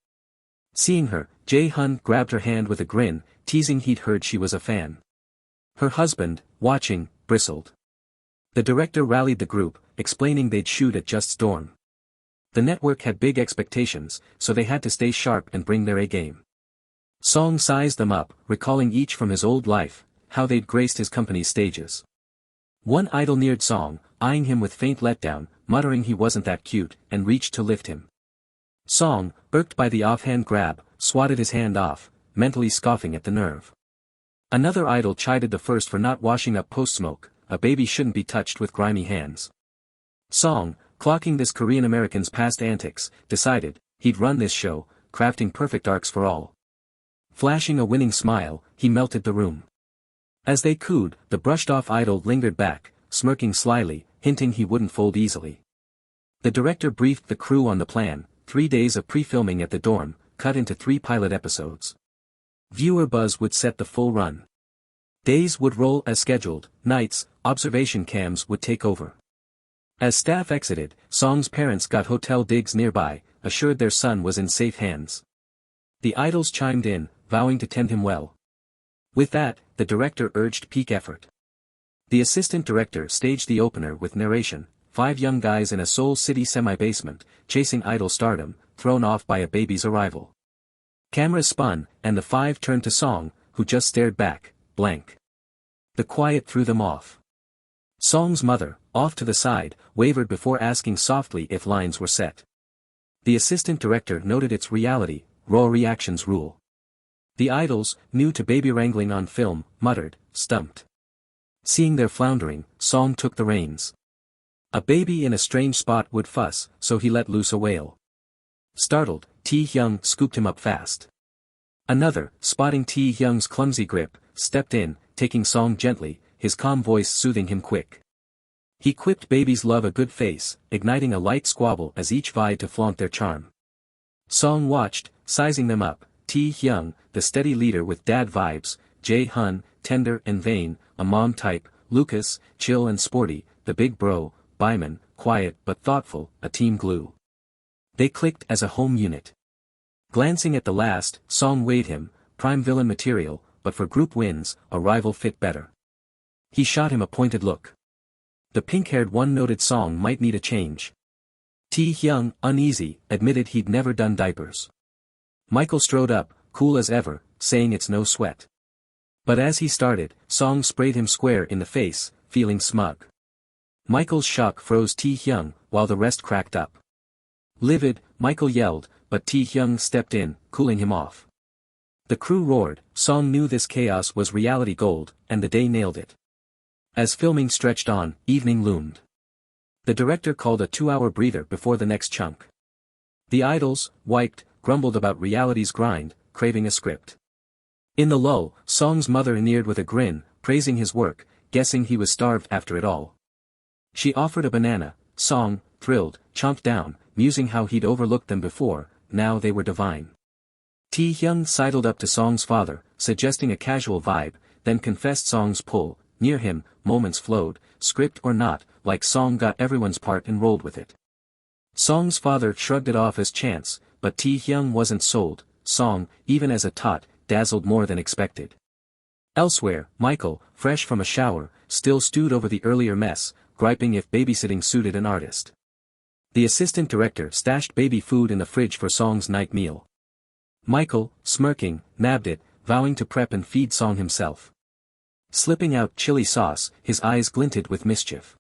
Seeing her, Jae-hun grabbed her hand with a grin, teasing he'd heard she was a fan. Her husband, watching, bristled. The director rallied the group, explaining they'd shoot at Just Storm. The network had big expectations, so they had to stay sharp and bring their A-game. Song sized them up, recalling each from his old life, how they'd graced his company's stages. One idol neared Song, eyeing him with faint letdown, muttering he wasn't that cute, and reached to lift him. Song, irked by the offhand grab, swatted his hand off, mentally scoffing at the nerve. Another idol chided the first for not washing up post-smoke, a baby shouldn't be touched with grimy hands. Song, clocking this Korean American's past antics, decided, he'd run this show, crafting perfect arcs for all. Flashing a winning smile, he melted the room. As they cooed, the brushed-off idol lingered back, smirking slyly, hinting he wouldn't fold easily. The director briefed the crew on the plan, 3 days of pre-filming at the dorm, cut into 3 pilot episodes. Viewer buzz would set the full run. Days would roll as scheduled, nights, observation cams would take over. As staff exited, Song's parents got hotel digs nearby, assured their son was in safe hands. The idols chimed in, vowing to tend him well. With that, the director urged peak effort. The assistant director staged the opener with narration, 5 young guys in a Seoul City semi-basement, chasing idol stardom, thrown off by a baby's arrival. Cameras spun, and the 5 turned to Song, who just stared back, blank. The quiet threw them off. Song's mother, off to the side, wavered before asking softly if lines were set. The assistant director noted its reality, raw reactions rule. The idols, new to baby wrangling on film, muttered, stumped. Seeing their floundering, Song took the reins. A baby in a strange spot would fuss, so he let loose a wail. Startled, Tae-hyung scooped him up fast. Another, spotting Tae-hyung's clumsy grip, stepped in, taking Song gently, his calm voice soothing him quick. He quipped babies love a good face, igniting a light squabble as each vied to flaunt their charm. Song watched, sizing them up, Tae-hyung, the steady leader with dad vibes, Jae-hun, tender and vain, a mom type, Lucas, chill and sporty, the big bro, Byman, quiet but thoughtful, a team glue. They clicked as a home unit. Glancing at the last, Song weighed him, prime villain material, but for group wins, a rival fit better. He shot him a pointed look. The pink-haired one noted Song might need a change. Tae-hyung, uneasy, admitted he'd never done diapers. Michael strode up, cool as ever, saying it's no sweat. But as he started, Song sprayed him square in the face, feeling smug. Michael's shock froze Tae-hyung, while the rest cracked up. Livid, Michael yelled, but Tae-hyung stepped in, cooling him off. The crew roared. Song knew this chaos was reality gold, and the day nailed it. As filming stretched on, evening loomed. The director called a 2-hour breather before the next chunk. The idols, wiped, grumbled about reality's grind, craving a script. In the lull, Song's mother neared with a grin, praising his work, guessing he was starved after it all. She offered a banana. Song, thrilled, chomped down, musing how he'd overlooked them before, now they were divine. Tae-hyung sidled up to Song's father, suggesting a casual vibe, then confessed Song's pull. Near him, moments flowed, script or not, like Song got everyone's part and rolled with it. Song's father shrugged it off as chance, but Tae-hyung wasn't sold. Song, even as a tot, dazzled more than expected. Elsewhere, Michael, fresh from a shower, still stewed over the earlier mess, griping if babysitting suited an artist. The assistant director stashed baby food in the fridge for Song's night meal. Michael, smirking, nabbed it, vowing to prep and feed Song himself. Slipping out chili sauce, his eyes glinted with mischief.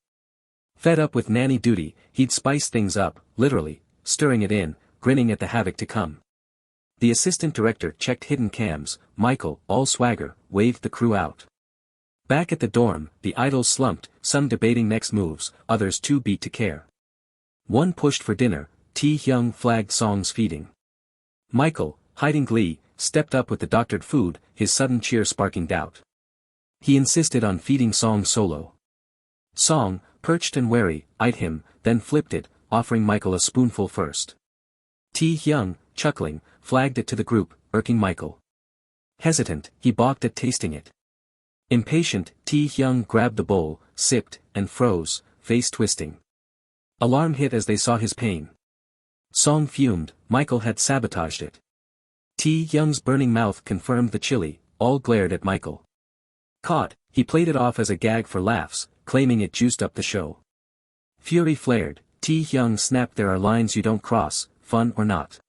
Fed up with nanny duty, he'd spice things up, literally, stirring it in, grinning at the havoc to come. The assistant director checked hidden cams. Michael, all swagger, waved the crew out. Back at the dorm, the idols slumped, some debating next moves, others too beat to care. One pushed for dinner. Tae-hyung flagged Song's feeding. Michael, hiding glee, stepped up with the doctored food, his sudden cheer sparking doubt. He insisted on feeding Song solo. Song, perched and wary, eyed him, then flipped it, offering Michael a spoonful first. Tae-hyung, chuckling, flagged it to the group, irking Michael. Hesitant, he balked at tasting it. Impatient, Tae-hyung grabbed the bowl, sipped, and froze, face twisting. Alarm hit as they saw his pain. Song fumed. Michael had sabotaged it. Tae-hyung's burning mouth confirmed the chili. All glared at Michael. Caught, he played it off as a gag for laughs, claiming it juiced up the show. Fury flared. Tae-hyung snapped, there are lines you don't cross, fun or not.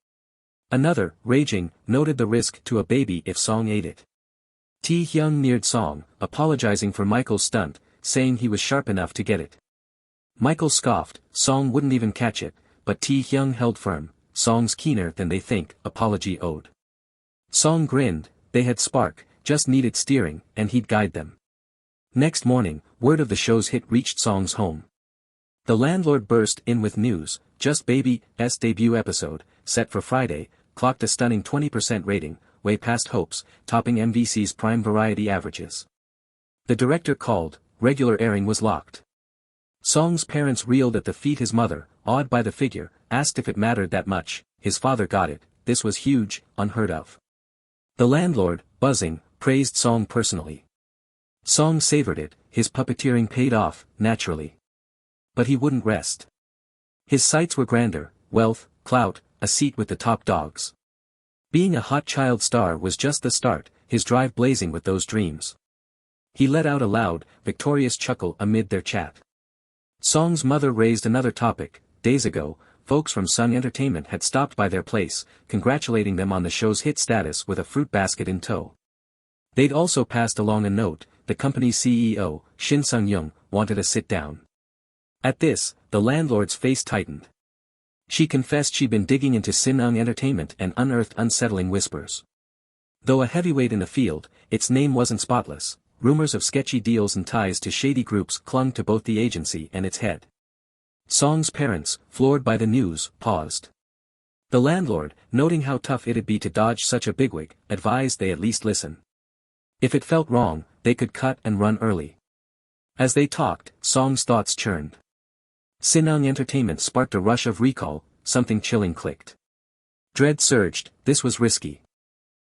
Another, raging, noted the risk to a baby if Song ate it. Tae-hyung neared Song, apologizing for Michael's stunt, saying he was sharp enough to get it. Michael scoffed. Song wouldn't even catch it, but Tae-hyung held firm. Song's keener than they think, apology owed. Song grinned. They had spark, just needed steering, and he'd guide them. Next morning, word of the show's hit reached Song's home. The landlord burst in with news. Just Baby's debut episode, set for Friday, clocked a stunning 20% rating, way past hopes, topping MVC's prime variety averages. The director called. Regular airing was locked. Song's parents reeled at the feet. His mother, awed by the figure, asked if it mattered that much. His father got it. This was huge, unheard of. The landlord, buzzing, praised Song personally. Song savored it. His puppeteering paid off, naturally. But he wouldn't rest. His sights were grander: wealth, clout, a seat with the top dogs. Being a hot child star was just the start, his drive blazing with those dreams. He let out a loud, victorious chuckle amid their chat. Song's mother raised another topic. Days ago, folks from Sun Entertainment had stopped by their place, congratulating them on the show's hit status with a fruit basket in tow. They'd also passed along a note: the company's CEO, Shin Sung-young, wanted a sit-down. At this, the landlord's face tightened. She confessed she'd been digging into Sun Entertainment and unearthed unsettling whispers. Though a heavyweight in the field, its name wasn't spotless. Rumors of sketchy deals and ties to shady groups clung to both the agency and its head. Song's parents, floored by the news, paused. The landlord, noting how tough it'd be to dodge such a bigwig, advised they at least listen. If it felt wrong, they could cut and run early. As they talked, Song's thoughts churned. Sun Entertainment sparked a rush of recall, something chilling clicked. Dread surged: this was risky.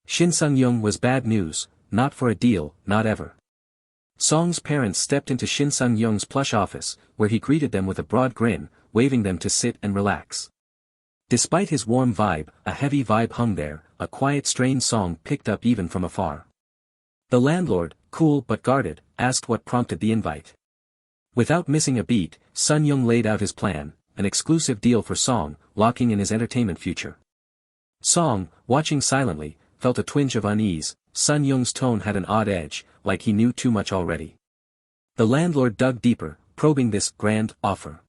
Shin Sung-young was bad news, not for a deal, not ever. Song's parents stepped into Shin Sung-young's plush office, where he greeted them with a broad grin, waving them to sit and relax. Despite his warm vibe, a heavy vibe hung there, a quiet strained Song picked up even from afar. The landlord, cool but guarded, asked what prompted the invite. Without missing a beat, Sun-young laid out his plan: an exclusive deal for Song, locking in his entertainment future. Song, watching silently, felt a twinge of unease. Sun-young's tone had an odd edge, like he knew too much already. The landlord dug deeper, probing this grand offer.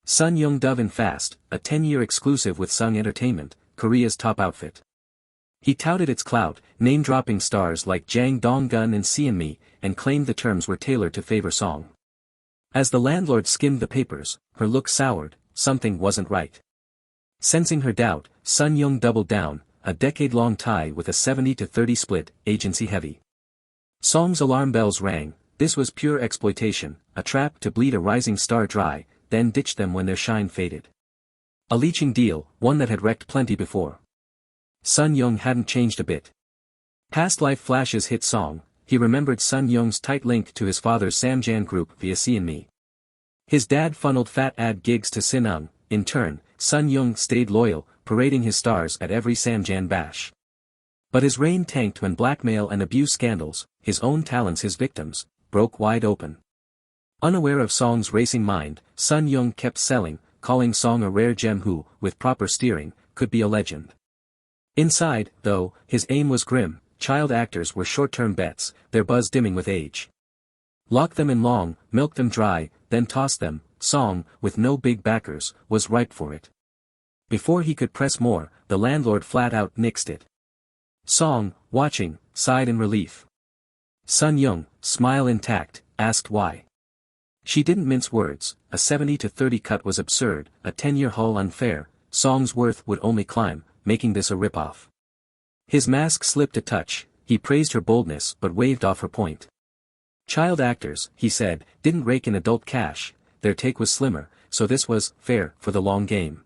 Sun-young dove in fast: a 10-year exclusive with Sun Entertainment, Korea's top outfit. He touted its clout, name-dropping stars like Jang Dong-gun and Seon-mi, and claimed the terms were tailored to favor Song. As the landlord skimmed the papers, her look soured: something wasn't right. Sensing her doubt, Sun-young doubled down: a decade-long tie with a 70-30 split, agency heavy. Song's alarm bells rang: this was pure exploitation, a trap to bleed a rising star dry, then ditch them when their shine faded. A leeching deal, one that had wrecked plenty before. Sun-young hadn't changed a bit. Past life flashes hit Song. He remembered Sun-young's tight link to his father's Samjan group via Seon-mi. His dad funneled fat ad gigs to Sin-ung. In turn, Sun-young stayed loyal, parading his stars at every Samjan bash. But his reign tanked when blackmail and abuse scandals, his own talents his victims, broke wide open. Unaware of Song's racing mind, Sun-young kept selling, calling Song a rare gem who, with proper steering, could be a legend. Inside, though, his aim was grim: child actors were short-term bets, their buzz dimming with age. Lock them in long, milk them dry, then toss them. Song, with no big backers, was ripe for it. Before he could press more, the landlord flat-out nixed it. Song, watching, sighed in relief. Sun-young, smile intact, asked why. She didn't mince words: a 70-30 cut was absurd, a 10-year haul unfair, Song's worth would only climb, making this a rip-off. His mask slipped a touch. He praised her boldness but waved off her point. Child actors, he said, didn't rake in adult cash, their take was slimmer, so this was fair for the long game.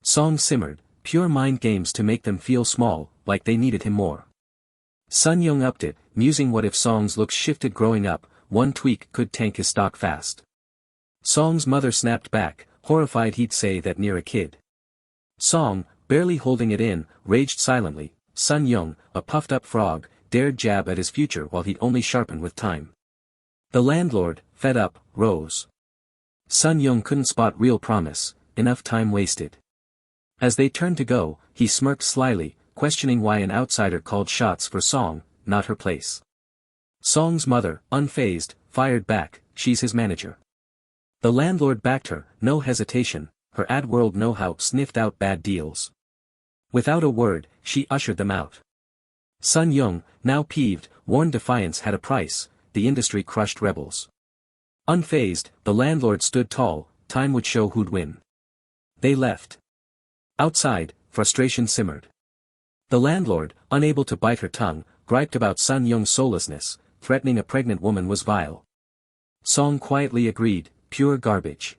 Song simmered: pure mind games to make them feel small, like they needed him more. Sun-young upped it, musing what if Song's looks shifted growing up, one tweak could tank his stock fast. Song's mother snapped back, horrified he'd say that near a kid. Song, barely holding it in, raged silently. Sun-young, a puffed-up frog, dared jab at his future while he'd only sharpen with time. The landlord, fed up, rose. Sun-young couldn't spot real promise: enough time wasted. As they turned to go, he smirked slyly, questioning why an outsider called shots for Song, not her place. Song's mother, unfazed, fired back: she's his manager. The landlord backed her, no hesitation. Her ad-world know-how sniffed out bad deals. Without a word, she ushered them out. Sun-young, now peeved, warned defiance had a price: the industry crushed rebels. Unfazed, the landlord stood tall: time would show who'd win. They left. Outside, frustration simmered. The landlord, unable to bite her tongue, griped about Sun-young's soullessness: threatening a pregnant woman was vile. Song quietly agreed: pure garbage.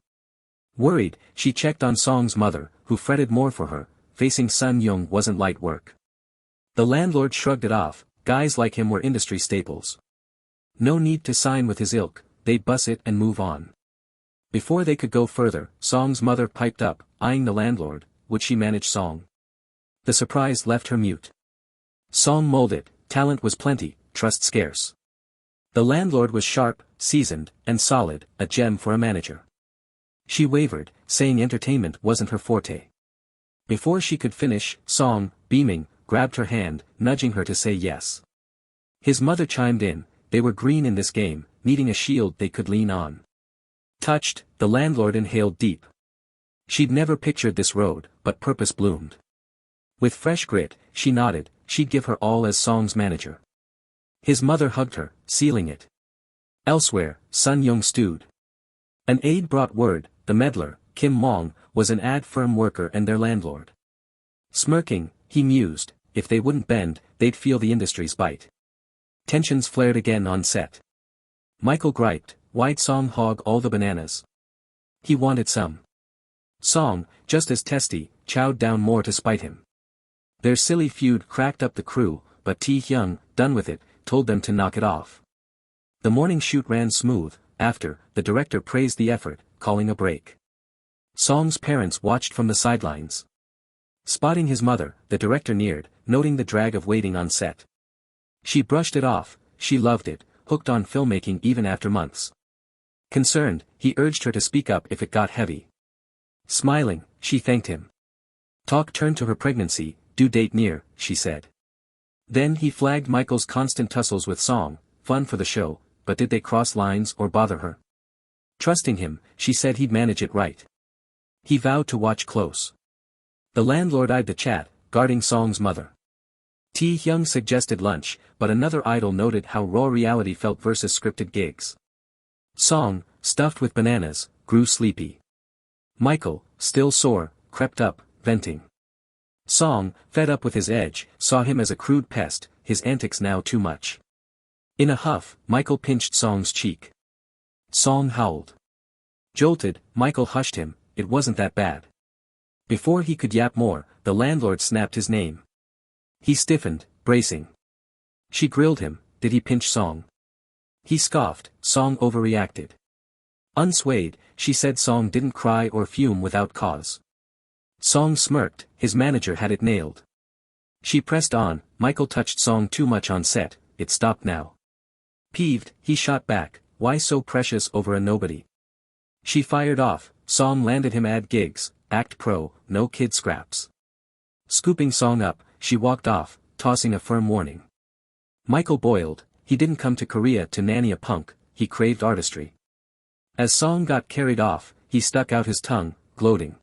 Worried, she checked on Song's mother, who fretted more for her. Facing Sun-young wasn't light work. The landlord shrugged it off: guys like him were industry staples. No need to sign with his ilk, they'd bus it and move on. Before they could go further, Song's mother piped up, eyeing the landlord. Would she manage Song? The surprise left her mute. Song mulled it. Talent was plenty, trust scarce. The landlord was sharp, seasoned, and solid, a gem for a manager. She wavered, saying entertainment wasn't her forte. Before she could finish, Song, beaming, grabbed her hand, nudging her to say yes. His mother chimed in. They were green in this game, needing a shield they could lean on. Touched, the landlord inhaled deep. She'd never pictured this road, but purpose bloomed. With fresh grit, she nodded. She'd give her all as Song's manager. His mother hugged her, sealing it. Elsewhere, Sun Young stewed. An aide brought word. The meddler, Kim Mong, was an ad firm worker and their landlord. Smirking, he mused, if they wouldn't bend, they'd feel the industry's bite. Tensions flared again on set. Michael griped, why'd Song hog all the bananas? He wanted some. Song, just as testy, chowed down more to spite him. Their silly feud cracked up the crew, but Tae-hyung, done with it, told them to knock it off. The morning shoot ran smooth. After, the director praised the effort, calling a break. Song's parents watched from the sidelines. Spotting his mother, the director neared, noting the drag of waiting on set. She brushed it off. She loved it, hooked on filmmaking even after months. Concerned, he urged her to speak up if it got heavy. Smiling, she thanked him. Talk turned to her pregnancy. Due date near, she said. Then he flagged Michael's constant tussles with Song, fun for the show, but did they cross lines or bother her? Trusting him, she said he'd manage it right. He vowed to watch close. The landlord eyed the chat, guarding Song's mother. Tae-hyung suggested lunch, but another idol noted how raw reality felt versus scripted gigs. Song, stuffed with bananas, grew sleepy. Michael, still sore, crept up, venting. Song, fed up with his edge, saw him as a crude pest, his antics now too much. In a huff, Michael pinched Song's cheek. Song howled. Jolted, Michael hushed him. It wasn't that bad. Before he could yap more, the landlord snapped his name. He stiffened, bracing. She grilled him. Did he pinch Song? He scoffed. Song overreacted. Unswayed, she said Song didn't cry or fume without cause. Song smirked. His manager had it nailed. She pressed on. Michael touched Song too much on set. It stopped now. Peeved, he shot back. Why so precious over a nobody? She fired off. Song landed him ad gigs, act pro, no kid scraps. Scooping Song up, she walked off, tossing a firm warning. Michael boiled. He didn't come to Korea to nanny a punk, he craved artistry. As Song got carried off, he stuck out his tongue, gloating.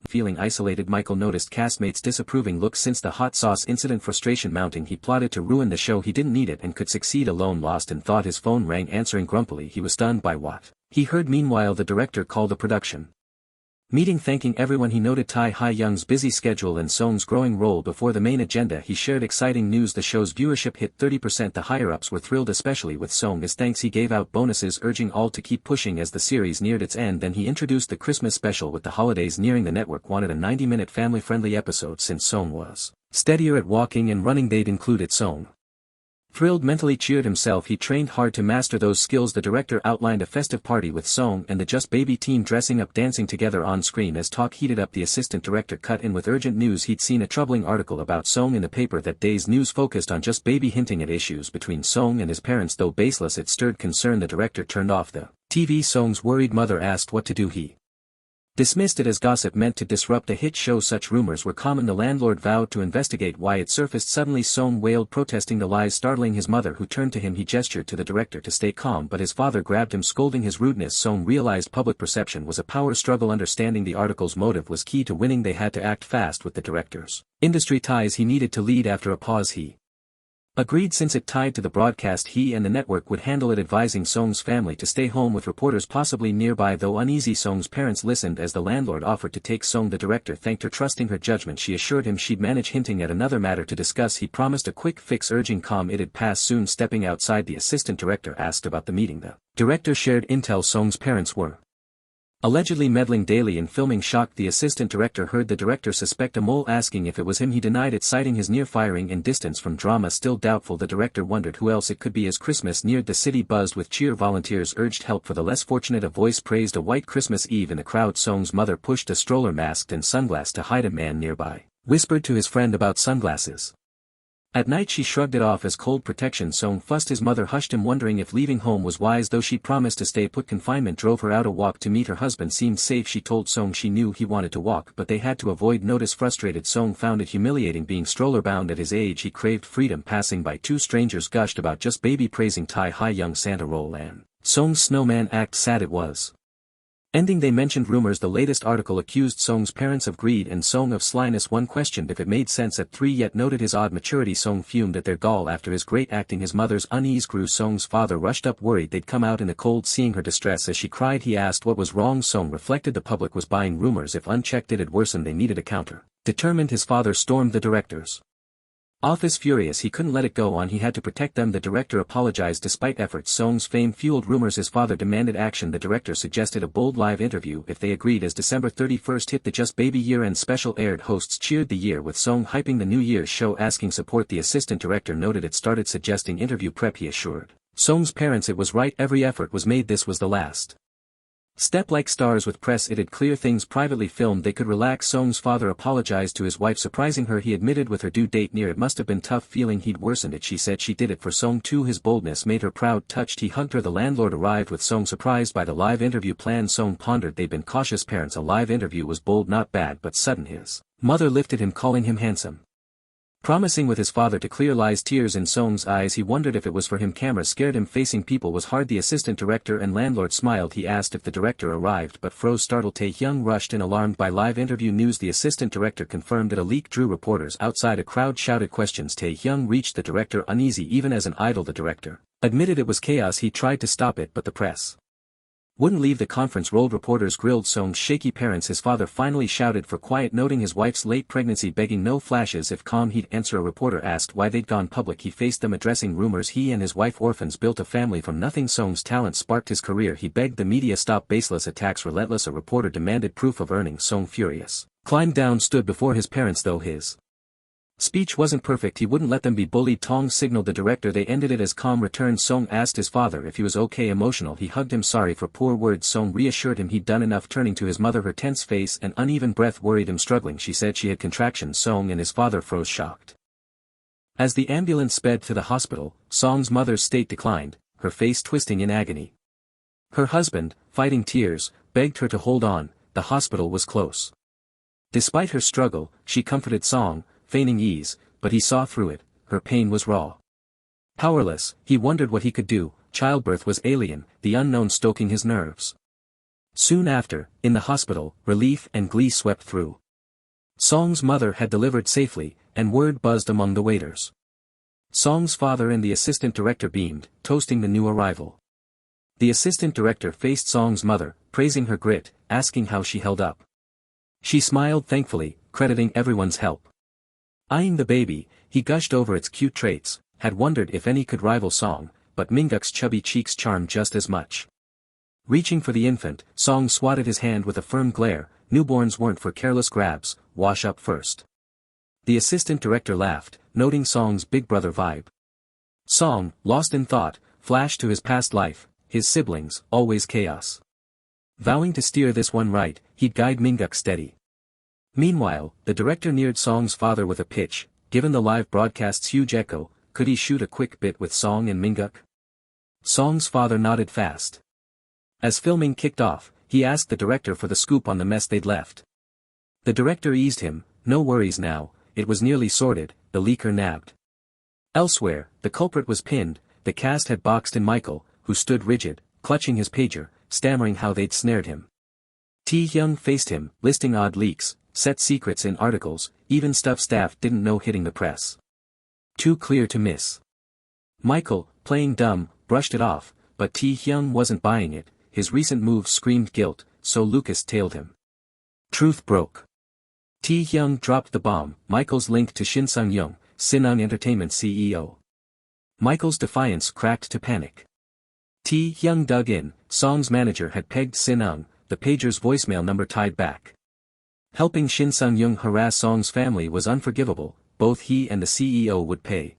Feeling isolated, Michael noticed castmates' disapproving looks since the hot sauce incident. Frustration mounting, he plotted to ruin the show. He didn't need it and could succeed alone. Lost in thought, his phone rang. Answering grumpily, he was stunned by what he heard. Meanwhile, the director called a production meeting, thanking everyone. He noted Tae-hyung's busy schedule and Song's growing role before the main agenda. He shared exciting news: the show's viewership hit 30%. The higher-ups were thrilled, especially with Song. As thanks, he gave out bonuses, urging all to keep pushing as the series neared its end. Then he introduced the Christmas special. With the holidays nearing, the network wanted a 90-minute family-friendly episode. Since Song was steadier at walking and running, they'd include it. Song thrilled, mentally cheered himself. He trained hard to master those skills. The director outlined a festive party with Song and the Just Baby team dressing up, dancing together on screen. As talk heated up, the assistant director cut in with urgent news. He'd seen a troubling article about Song in the paper that day's news focused on Just Baby, hinting at issues between Song and his parents. Though baseless, it stirred concern. The director turned off the TV. Song's worried mother asked what to do. He dismissed it as gossip meant to disrupt a hit show. Such rumors were common. The landlord vowed to investigate why it surfaced. Suddenly Song wailed, protesting the lies, startling his mother, who turned to him. He gestured to the director to stay calm, but his father grabbed him, scolding his rudeness. Song realized public perception was a power struggle. Understanding the article's motive was key to winning. They had to act fast with the director's industry ties. He needed to lead. After a pause, he agreed since it tied to the broadcast. He and the network would handle it, advising Song's family to stay home with reporters possibly nearby. Though uneasy, Song's parents listened as the landlord offered to take Song. The director thanked her, trusting her judgment. She assured him she'd manage, hinting at another matter to discuss. He promised a quick fix, urging calm. It'd pass soon. Stepping outside, the assistant director asked about the meeting. The director shared intel. Song's parents were Allegedly meddling daily in filming shocked the assistant director. Heard the director suspect a mole, asking if it was him. He denied it, citing his near firing and distance from drama. Still doubtful, the director wondered who else it could be. As Christmas neared, the city buzzed with cheer. Volunteers urged help for the less fortunate. A voice praised a white Christmas Eve in the crowd. Song's mother pushed a stroller masked in sunglasses to hide. A man nearby whispered to his friend about sunglasses. At night she shrugged it off as cold protection. Song fussed. His mother hushed him, wondering if leaving home was wise, though she promised to stay put. Confinement drove her out. A walk to meet her husband seemed safe. She told Song she knew he wanted to walk, but they had to avoid notice. Frustrated, Song found it humiliating being stroller bound. At his age he craved freedom. Passing by, two strangers gushed about just baby, praising tie high young Santa role and Song's snowman act. Sad it was. Ending. They mentioned rumors. The latest article accused Song's parents of greed and Song of slyness. One questioned if it made sense at 3, yet noted his odd maturity. Song fumed at their gall after his great acting. His mother's unease grew. Song's father rushed up, worried they'd come out in the cold. Seeing her distress as she cried, he asked what was wrong. Song reflected the public was buying rumors. If unchecked it'd worsen. They needed a counter. Determined, his father stormed the director's office. Furious, he couldn't let it go on. He had to protect them. The director apologized despite efforts. Song's fame fueled rumors. His father demanded action. The director suggested a bold live interview if they agreed. As December 31st hit, the Just Baby year-end special aired. Hosts cheered the year, with Song hyping the New Year's show, asking support. The assistant director noted it started suggesting interview prep. He assured Song's parents it was right. Every effort was made. This was the last step. Like stars with press, it'd clear things. Privately filmed, they could relax. Song's father apologized to his wife, surprising her. He admitted with her due date near, it must have been tough, feeling he'd worsened it. She said she did it for Song too. His boldness made her proud. Touched, he hugged her. The landlord arrived with Song, surprised by the live interview plan. Song pondered. They'd been cautious parents. A live interview was bold, not bad, but sudden. His mother lifted him, calling him handsome, promising with his father to clear lies. Tears in Song's eyes, he wondered if it was for him. Camera scared him. Facing people was hard. The assistant director and landlord smiled. He asked if the director arrived but froze, startled. Taehyung rushed in, alarmed by live interview news. The assistant director confirmed that a leak drew reporters outside. A crowd shouted questions. Taehyung reached the director, uneasy even as an idol. The director admitted it was chaos. He tried to stop it, but the press wouldn't leave. The conference rolled. Reporters grilled Song's shaky parents. His father finally shouted for quiet, noting his wife's late pregnancy, begging no flashes. If calm he'd answer. A reporter asked why they'd gone public. He faced them, addressing rumors he and his wife, orphans, built a family from nothing. Song's talent sparked his career. He begged the media stop baseless attacks. Relentless, a reporter demanded proof of earnings. Song, furious, climbed down, stood before his parents. Though his speech wasn't perfect, he wouldn't let them be bullied. Tong signaled the director. They ended it as calm returned. Song asked his father if he was okay. Emotional, he hugged him, sorry for poor words. Song reassured him he'd done enough. Turning to his mother, her tense face and uneven breath worried him. Struggling, she said she had contractions. Song and his father froze, shocked. As the ambulance sped to the hospital, Song's mother's state declined, her face twisting in agony. Her husband, fighting tears, begged her to hold on. The hospital was close. Despite her struggle, she comforted Song, feigning ease, but he saw through it. Her pain was raw. Powerless, he wondered what he could do. Childbirth was alien, the unknown stoking his nerves. Soon after, in the hospital, relief and glee swept through. Song's mother had delivered safely, and word buzzed among the waiters. Song's father and the assistant director beamed, toasting the new arrival. The assistant director faced Song's mother, praising her grit, asking how she held up. She smiled thankfully, crediting everyone's help. Eyeing the baby, he gushed over its cute traits, had wondered if any could rival Song, but Minguk's chubby cheeks charmed just as much. Reaching for the infant, Song swatted his hand with a firm glare. Newborns weren't for careless grabs, wash up first. The assistant director laughed, noting Song's big brother vibe. Song, lost in thought, flashed to his past life, his siblings, always chaos. Vowing to steer this one right, he'd guide Minguk steady. Meanwhile, the director neared Song's father with a pitch. Given the live broadcast's huge echo, could he shoot a quick bit with Song and Minguk? Song's father nodded fast. As filming kicked off, he asked the director for the scoop on the mess they'd left. The director eased him, no worries now, it was nearly sorted, the leaker nabbed. Elsewhere, the culprit was pinned. The cast had boxed in Michael, who stood rigid, clutching his pager, stammering how they'd snared him. Taehyung faced him, listing odd leaks, set secrets in articles, even stuff staff didn't know hitting the press. Too clear to miss. Michael, playing dumb, brushed it off, but Taehyung wasn't buying it. His recent moves screamed guilt, so Lucas tailed him. Truth broke. Taehyung dropped the bomb. Michael's link to Shin Sung-young, Sinung Entertainment CEO. Michael's defiance cracked to panic. Taehyung dug in. Song's manager had pegged Sinung, the pager's voicemail number tied back. Helping Shin Sung-young harass Song's family was unforgivable, both he and the CEO would pay.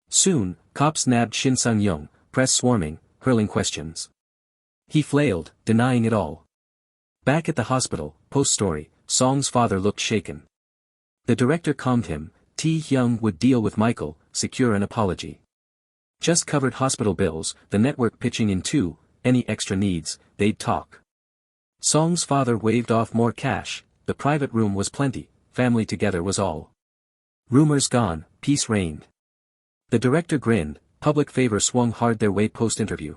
Soon, cops nabbed Shin Sung-young, press swarming, hurling questions. He flailed, denying it all. Back at the hospital, post-story, Song's father looked shaken. The director calmed him. Tae-hyung would deal with Michael, secure an apology. Just covered hospital bills, the network pitching in too, any extra needs, they'd talk. Song's father waved off more cash, the private room was plenty, family together was all. Rumors gone, peace reigned. The director grinned, public favor swung hard their way post-interview.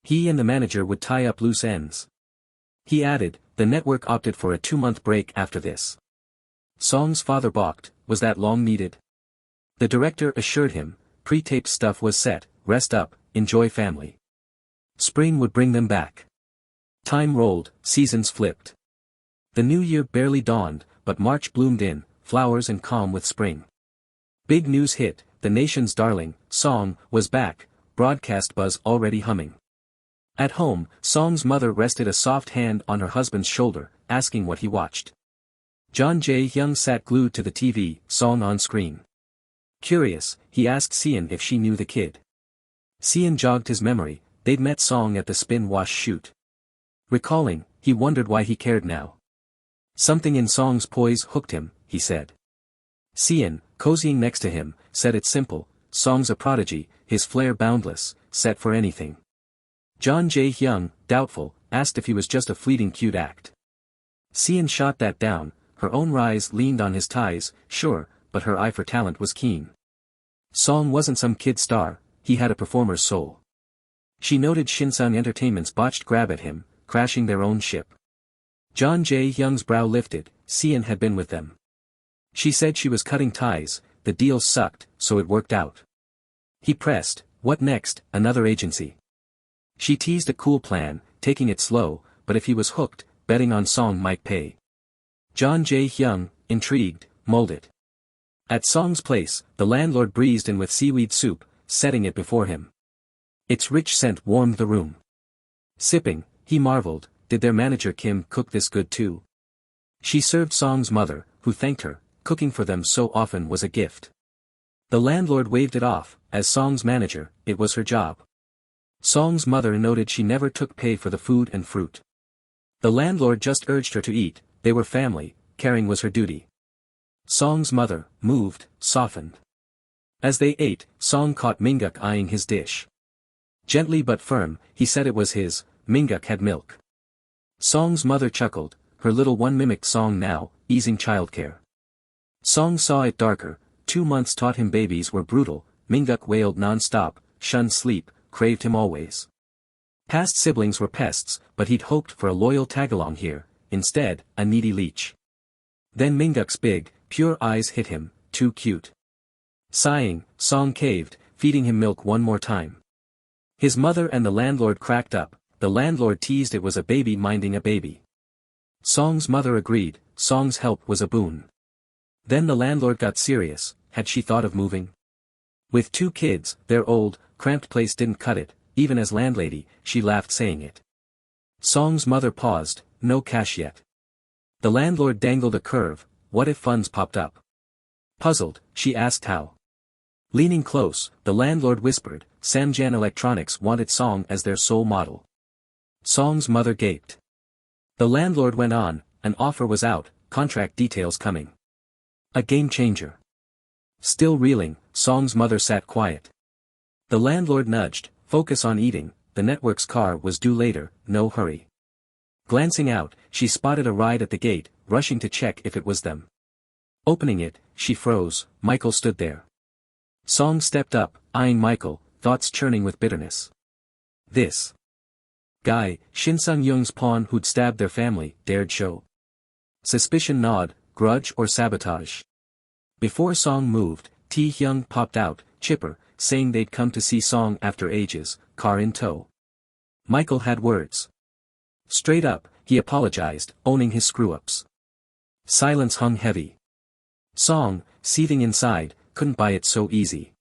He and the manager would tie up loose ends. He added, the network opted for a 2-month break after this. Song's father balked, was that long needed? The director assured him, pre-taped stuff was set, rest up, enjoy family. Spring would bring them back. Time rolled, seasons flipped. The new year barely dawned, but March bloomed in, flowers and calm with spring. Big news hit, the nation's darling, Song, was back, broadcast buzz already humming. At home, Song's mother rested a soft hand on her husband's shoulder, asking what he watched. John Jae-hyung sat glued to the TV, Song on screen. Curious, he asked Seon if she knew the kid. Seon jogged his memory, they'd met Song at the spin wash shoot. Recalling, he wondered why he cared now. Something in Song's poise hooked him, he said. Seon, cozying next to him, said it's simple, Song's a prodigy, his flair boundless, set for anything. John Jae-hyung, doubtful, asked if he was just a fleeting cute act. Seon shot that down, her own rise leaned on his ties, sure, but her eye for talent was keen. Song wasn't some kid star, he had a performer's soul. She noted Shinsung Entertainment's botched grab at him, crashing their own ship. John Jae-hyung's brow lifted, Seon had been with them. She said she was cutting ties, the deal sucked, so it worked out. He pressed, what next, another agency? She teased a cool plan, taking it slow, but if he was hooked, betting on Song might pay. John Jae-hyung, intrigued, mulled it. At Song's place, the landlord breezed in with seaweed soup, setting it before him. Its rich scent warmed the room. Sipping, he marveled, did their manager Kim cook this good too? She served Song's mother, who thanked her, cooking for them so often was a gift. The landlord waved it off, as Song's manager, it was her job. Song's mother noted she never took pay for the food and fruit. The landlord just urged her to eat, they were family, caring was her duty. Song's mother, moved, softened. As they ate, Song caught Mingguk eyeing his dish. Gently but firm, he said it was his, Mingguk had milk. Song's mother chuckled, her little one mimicked Song now, easing childcare. Song saw it darker, 2 months taught him babies were brutal, Mingguk wailed non-stop, shunned sleep, craved him always. Past siblings were pests, but he'd hoped for a loyal tagalong here, instead, a needy leech. Then Mingguk's big, pure eyes hit him, too cute. Sighing, Song caved, feeding him milk one more time. His mother and the landlord cracked up, the landlord teased it was a baby minding a baby. Song's mother agreed, Song's help was a boon. Then the landlord got serious, had she thought of moving? With 2 kids, their old, cramped place didn't cut it, even as landlady, she laughed saying it. Song's mother paused, no cash yet. The landlord dangled a curve, what if funds popped up? Puzzled, she asked how. Leaning close, the landlord whispered, Samjan Electronics wanted Song as their sole model. Song's mother gaped. The landlord went on, an offer was out, contract details coming. A game changer. Still reeling, Song's mother sat quiet. The landlord nudged, focus on eating, the network's car was due later, no hurry. Glancing out, she spotted a ride at the gate, rushing to check if it was them. Opening it, she froze, Michael stood there. Song stepped up, eyeing Michael, thoughts churning with bitterness. This guy, Shin Sung-young's pawn who'd stabbed their family, dared show suspicion nod, grudge or sabotage. Before Song moved, Tae-hyung popped out, chipper, saying they'd come to see Song after ages, car in tow. Michael had words. Straight up, he apologized, owning his screw-ups. Silence hung heavy. Song, seething inside, couldn't buy it so easy.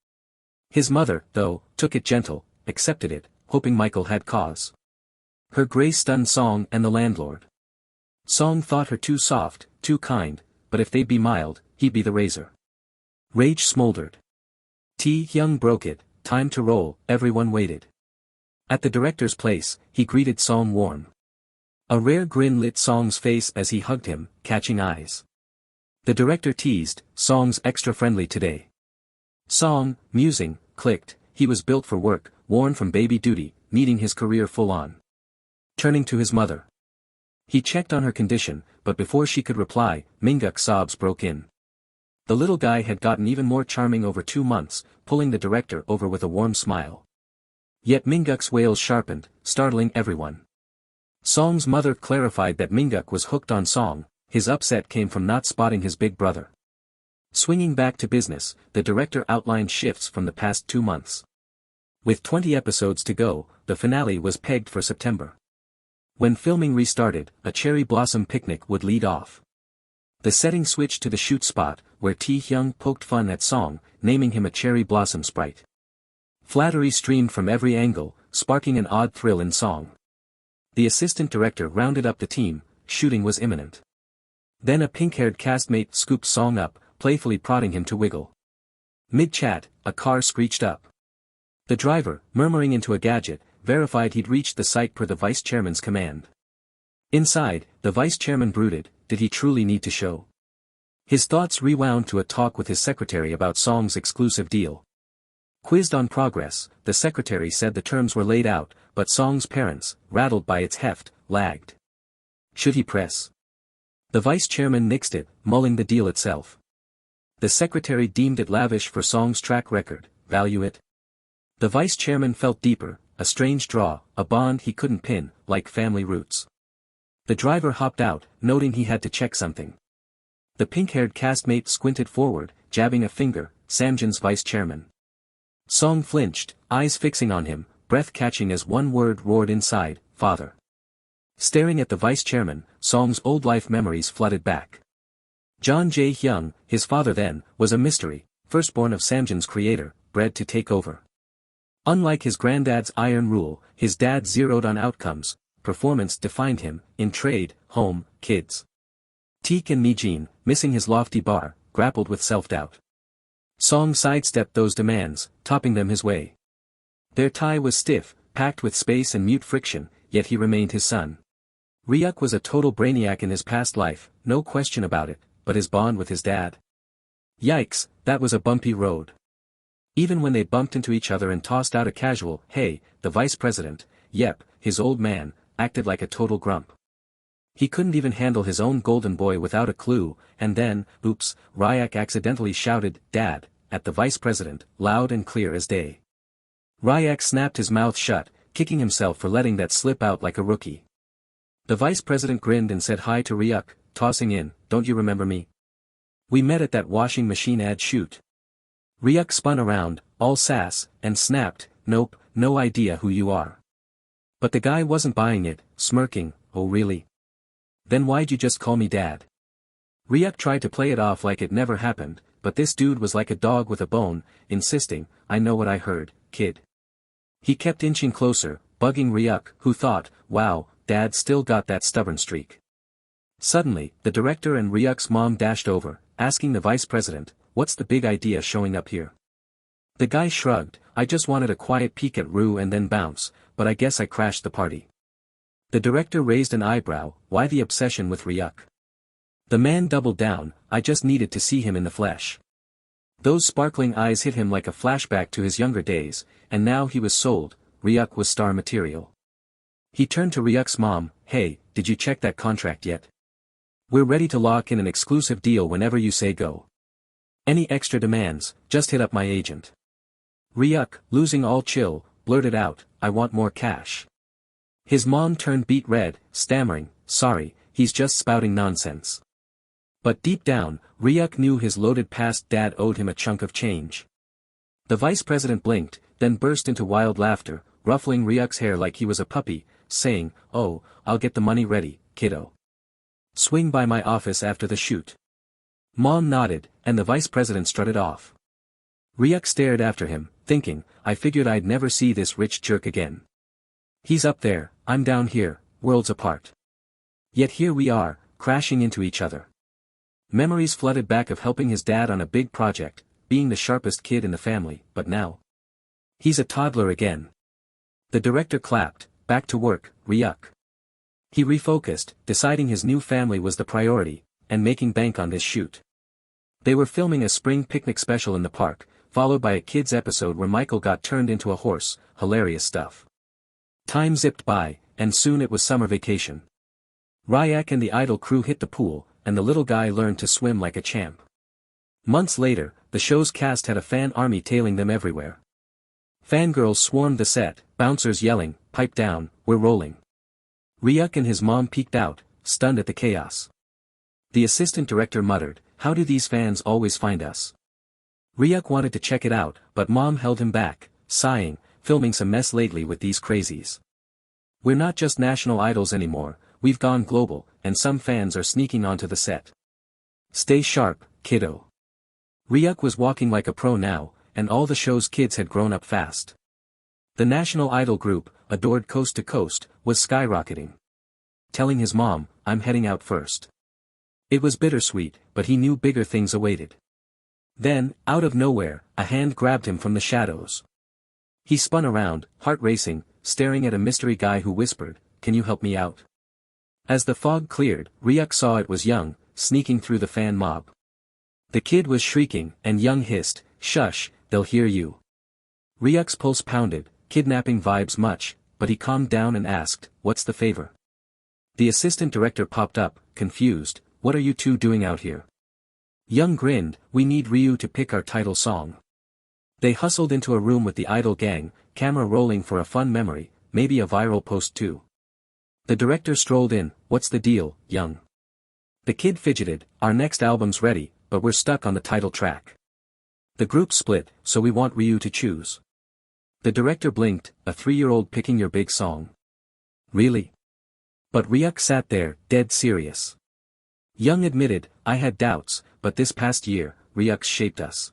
His mother, though, took it gentle, accepted it, hoping Michael had cause. Her grace stunned Song and the landlord. Song thought her too soft, too kind, but if they'd be mild, he'd be the razor. Rage smoldered. Young broke it, time to roll, everyone waited. At the director's place, he greeted Song warm. A rare grin lit Song's face as he hugged him, catching eyes. The director teased, Song's extra friendly today. Song, musing, clicked, he was built for work, worn from baby duty, needing his career full on. Turning to his mother. He checked on her condition, but before she could reply, Minguk's sobs broke in. The little guy had gotten even more charming over 2 months, pulling the director over with a warm smile. Yet Minguk's wails sharpened, startling everyone. Song's mother clarified that Minguk was hooked on Song, his upset came from not spotting his big brother. Swinging back to business, the director outlined shifts from the past 2 months. With 20 episodes to go, the finale was pegged for September. When filming restarted, a cherry blossom picnic would lead off. The setting switched to the shoot spot, where Hyung poked fun at Song, naming him a cherry blossom sprite. Flattery streamed from every angle, sparking an odd thrill in Song. The assistant director rounded up the team, shooting was imminent. Then a pink-haired castmate scooped Song up, playfully prodding him to wiggle. Mid-chat, a car screeched up. The driver, murmuring into a gadget, verified he'd reached the site per the vice chairman's command. Inside, the vice chairman brooded, did he truly need to show? His thoughts rewound to a talk with his secretary about Song's exclusive deal. Quizzed on progress, the secretary said the terms were laid out, but Song's parents, rattled by its heft, lagged. Should he press? The vice chairman nixed it, mulling the deal itself. The secretary deemed it lavish for Song's track record, value it. The vice chairman felt deeper, a strange draw, a bond he couldn't pin, like family roots. The driver hopped out, noting he had to check something. The pink-haired castmate squinted forward, jabbing a finger, Samjin's vice chairman. Song flinched, eyes fixing on him, breath catching as one word roared inside, father. Staring at the vice chairman, Song's old life memories flooded back. John Jae Hyung, his father then, was a mystery, firstborn of Samjin's creator, bred to take over. Unlike his granddad's iron rule, his dad zeroed on outcomes, performance defined him, in trade, home, kids. Teek and Mijin, missing his lofty bar, grappled with self-doubt. Song sidestepped those demands, topping them his way. Their tie was stiff, packed with space and mute friction, yet he remained his son. Ryuk was a total brainiac in his past life, no question about it, but his bond with his dad? Yikes, that was a bumpy road. Even when they bumped into each other and tossed out a casual, hey, the vice president, yep, his old man, acted like a total grump. He couldn't even handle his own golden boy without a clue, and then, oops, Ryuk accidentally shouted, Dad, at the vice president, loud and clear as day. Ryuk snapped his mouth shut, kicking himself for letting that slip out like a rookie. The vice president grinned and said hi to Ryuk, tossing in, don't you remember me? We met at that washing machine ad shoot. Ryuk spun around, all sass, and snapped, nope, no idea who you are. But the guy wasn't buying it, smirking, oh really? Then why'd you just call me dad? Ryuk tried to play it off like it never happened, but this dude was like a dog with a bone, insisting, I know what I heard, kid. He kept inching closer, bugging Ryuk, who thought, wow, dad still got that stubborn streak. Suddenly, the director and Ryuk's mom dashed over, asking the vice president, what's the big idea showing up here? The guy shrugged, I just wanted a quiet peek at Rue and then bounce, but I guess I crashed the party. The director raised an eyebrow, why the obsession with Ryuk? The man doubled down, I just needed to see him in the flesh. Those sparkling eyes hit him like a flashback to his younger days, and now he was sold, Ryuk was star material. He turned to Ryuk's mom, hey, did you check that contract yet? We're ready to lock in an exclusive deal whenever you say go. Any extra demands, just hit up my agent. Ryuk, losing all chill, blurted out, I want more cash. His mom turned beet red, stammering, sorry, he's just spouting nonsense. But deep down, Ryuk knew his loaded past dad owed him a chunk of change. The vice president blinked, then burst into wild laughter, ruffling Ryuk's hair like he was a puppy, saying, oh, I'll get the money ready, kiddo. Swing by my office after the shoot. Mom nodded, and the vice president strutted off. Ryuk stared after him, thinking, I figured I'd never see this rich jerk again. He's up there, I'm down here, worlds apart. Yet here we are, crashing into each other. Memories flooded back of helping his dad on a big project, being the sharpest kid in the family, but now he's a toddler again. The director clapped, back to work, Ryuk. He refocused, deciding his new family was the priority, and making bank on this shoot. They were filming a spring picnic special in the park, followed by a kids episode where Michael got turned into a horse, hilarious stuff. Time zipped by, and soon it was summer vacation. Ryuk and the idol crew hit the pool, and the little guy learned to swim like a champ. Months later, the show's cast had a fan army tailing them everywhere. Fangirls swarmed the set, bouncers yelling, "Pipe down, we're rolling." Ryuk and his mom peeked out, stunned at the chaos. The assistant director muttered, "How do these fans always find us?" Ryuk wanted to check it out, but mom held him back, sighing, "Filming some mess lately with these crazies. We're not just national idols anymore, we've gone global, and some fans are sneaking onto the set. Stay sharp, kiddo." Ryuk was walking like a pro now, and all the show's kids had grown up fast. The national idol group, adored coast to coast, was skyrocketing. Telling his mom, "I'm heading out first." It was bittersweet, but he knew bigger things awaited. Then, out of nowhere, a hand grabbed him from the shadows. He spun around, heart racing, staring at a mystery guy who whispered, "Can you help me out?" As the fog cleared, Ryuk saw it was Young, sneaking through the fan mob. The kid was shrieking, and Young hissed, "Shush, they'll hear you." Ryuk's pulse pounded, kidnapping vibes much, but he calmed down and asked, "What's the favor?" The assistant director popped up, confused, "What are you two doing out here?" Young grinned, "We need Ryu to pick our title song." They hustled into a room with the idol gang, camera rolling for a fun memory, maybe a viral post too. The director strolled in, "What's the deal, Young?" The kid fidgeted, "Our next album's ready, but we're stuck on the title track. The group split, so we want Ryu to choose." The director blinked, "A 3-year-old picking your big song? Really?" But Ryuk sat there, dead serious. Young admitted, "I had doubts, but this past year, Ryuk shaped us.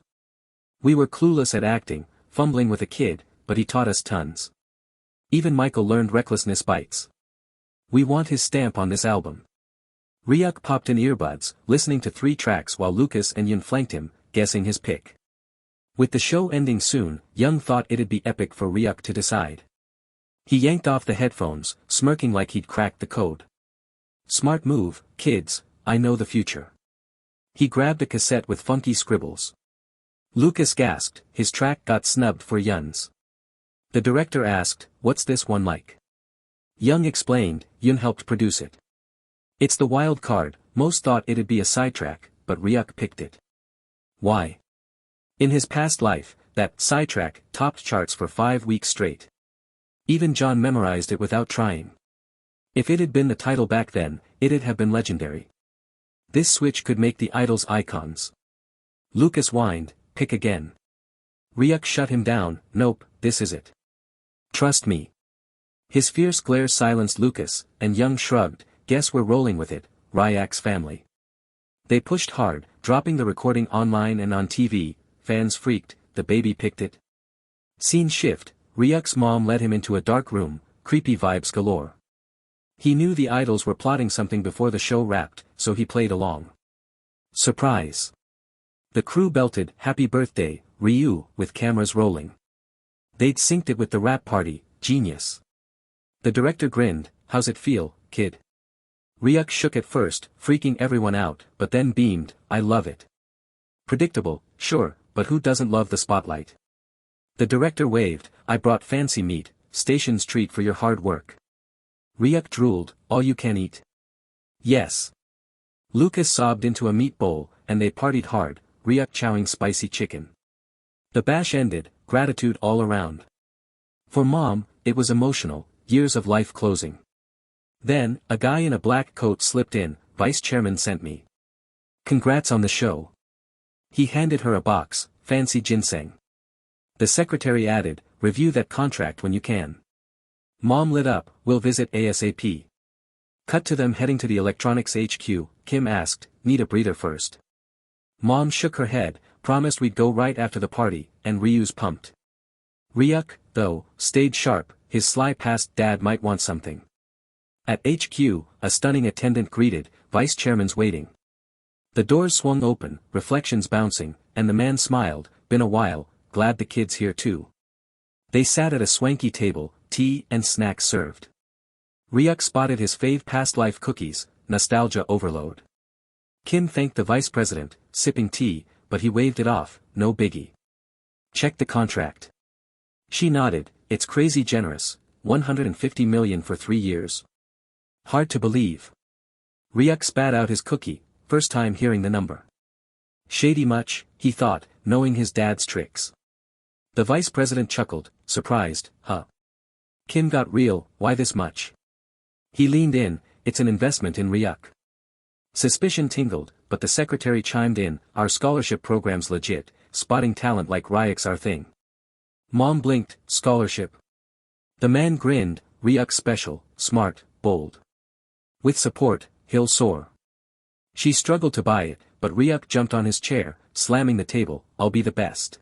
We were clueless at acting, fumbling with a kid, but he taught us tons. Even Michael learned recklessness bites. We want his stamp on this album." Ryuk popped in earbuds, listening to 3 tracks while Lucas and Yun flanked him, guessing his pick. With the show ending soon, Young thought it'd be epic for Ryuk to decide. He yanked off the headphones, smirking like he'd cracked the code. "Smart move, kids, I know the future." He grabbed a cassette with funky scribbles. Lucas gasped, his track got snubbed for Yun's. The director asked, "What's this one like?" Young explained, "Yun helped produce it. It's the wild card, most thought it'd be a sidetrack, but Ryuk picked it." Why? In his past life, that sidetrack topped charts for 5 weeks straight. Even John memorized it without trying. If it had been the title back then, it'd have been legendary. This switch could make the idols icons. Lucas whined, "Pick again." Ryuk shut him down, "Nope, this is it. Trust me." His fierce glare silenced Lucas, and Young shrugged, "Guess we're rolling with it, Ryuk's family." They pushed hard, dropping the recording online and on TV, fans freaked, the baby picked it. Scene shift, Ryuk's mom led him into a dark room, creepy vibes galore. He knew the idols were plotting something before the show wrapped, so he played along. Surprise! The crew belted, "Happy Birthday, Ryu," with cameras rolling. They'd synced it with the rap party, genius. The director grinned, "How's it feel, kid?" Ryuk shook at first, freaking everyone out, but then beamed, "I love it." Predictable, sure, but who doesn't love the spotlight? The director waved, "I brought fancy meat, station's treat for your hard work." Ryuk drooled, "All you can eat?" "Yes." Lucas sobbed into a meat bowl, and they partied hard, Ryuk chowing spicy chicken. The bash ended, gratitude all around. For Mom, it was emotional, years of life closing. Then, a guy in a black coat slipped in, "Vice Chairman sent me. Congrats on the show." He handed her a box, "Fancy ginseng." The secretary added, "Review that contract when you can." Mom lit up, "We'll visit ASAP." Cut to them heading to the electronics HQ, Kim asked, "Need a breather first?" Mom shook her head, promised we'd go right after the party, and Ryu's pumped. Ryuk, though, stayed sharp, his sly past dad might want something. At HQ, a stunning attendant greeted, "Vice Chairman's waiting." The doors swung open, reflections bouncing, and the man smiled, "Been a while, glad the kid's here too." They sat at a swanky table, tea and snacks served. Ryuk spotted his fave past life cookies, nostalgia overload. Kim thanked the vice president, sipping tea, but he waved it off, "No biggie." "Check the contract." She nodded, "It's crazy generous, 150 million for 3 years. Hard to believe." Ryuk spat out his cookie, first time hearing the number. Shady much, he thought, knowing his dad's tricks. The vice president chuckled, surprised, "Huh?" Kim got real, "Why this much?" He leaned in, "It's an investment in Ryuk." Suspicion tingled, but the secretary chimed in, "Our scholarship program's legit, spotting talent like Ryuk's our thing." Mom blinked, "Scholarship?" The man grinned, "Ryuk's special, smart, bold. With support, he'll soar." She struggled to buy it, but Ryuk jumped on his chair, slamming the table, "I'll be the best."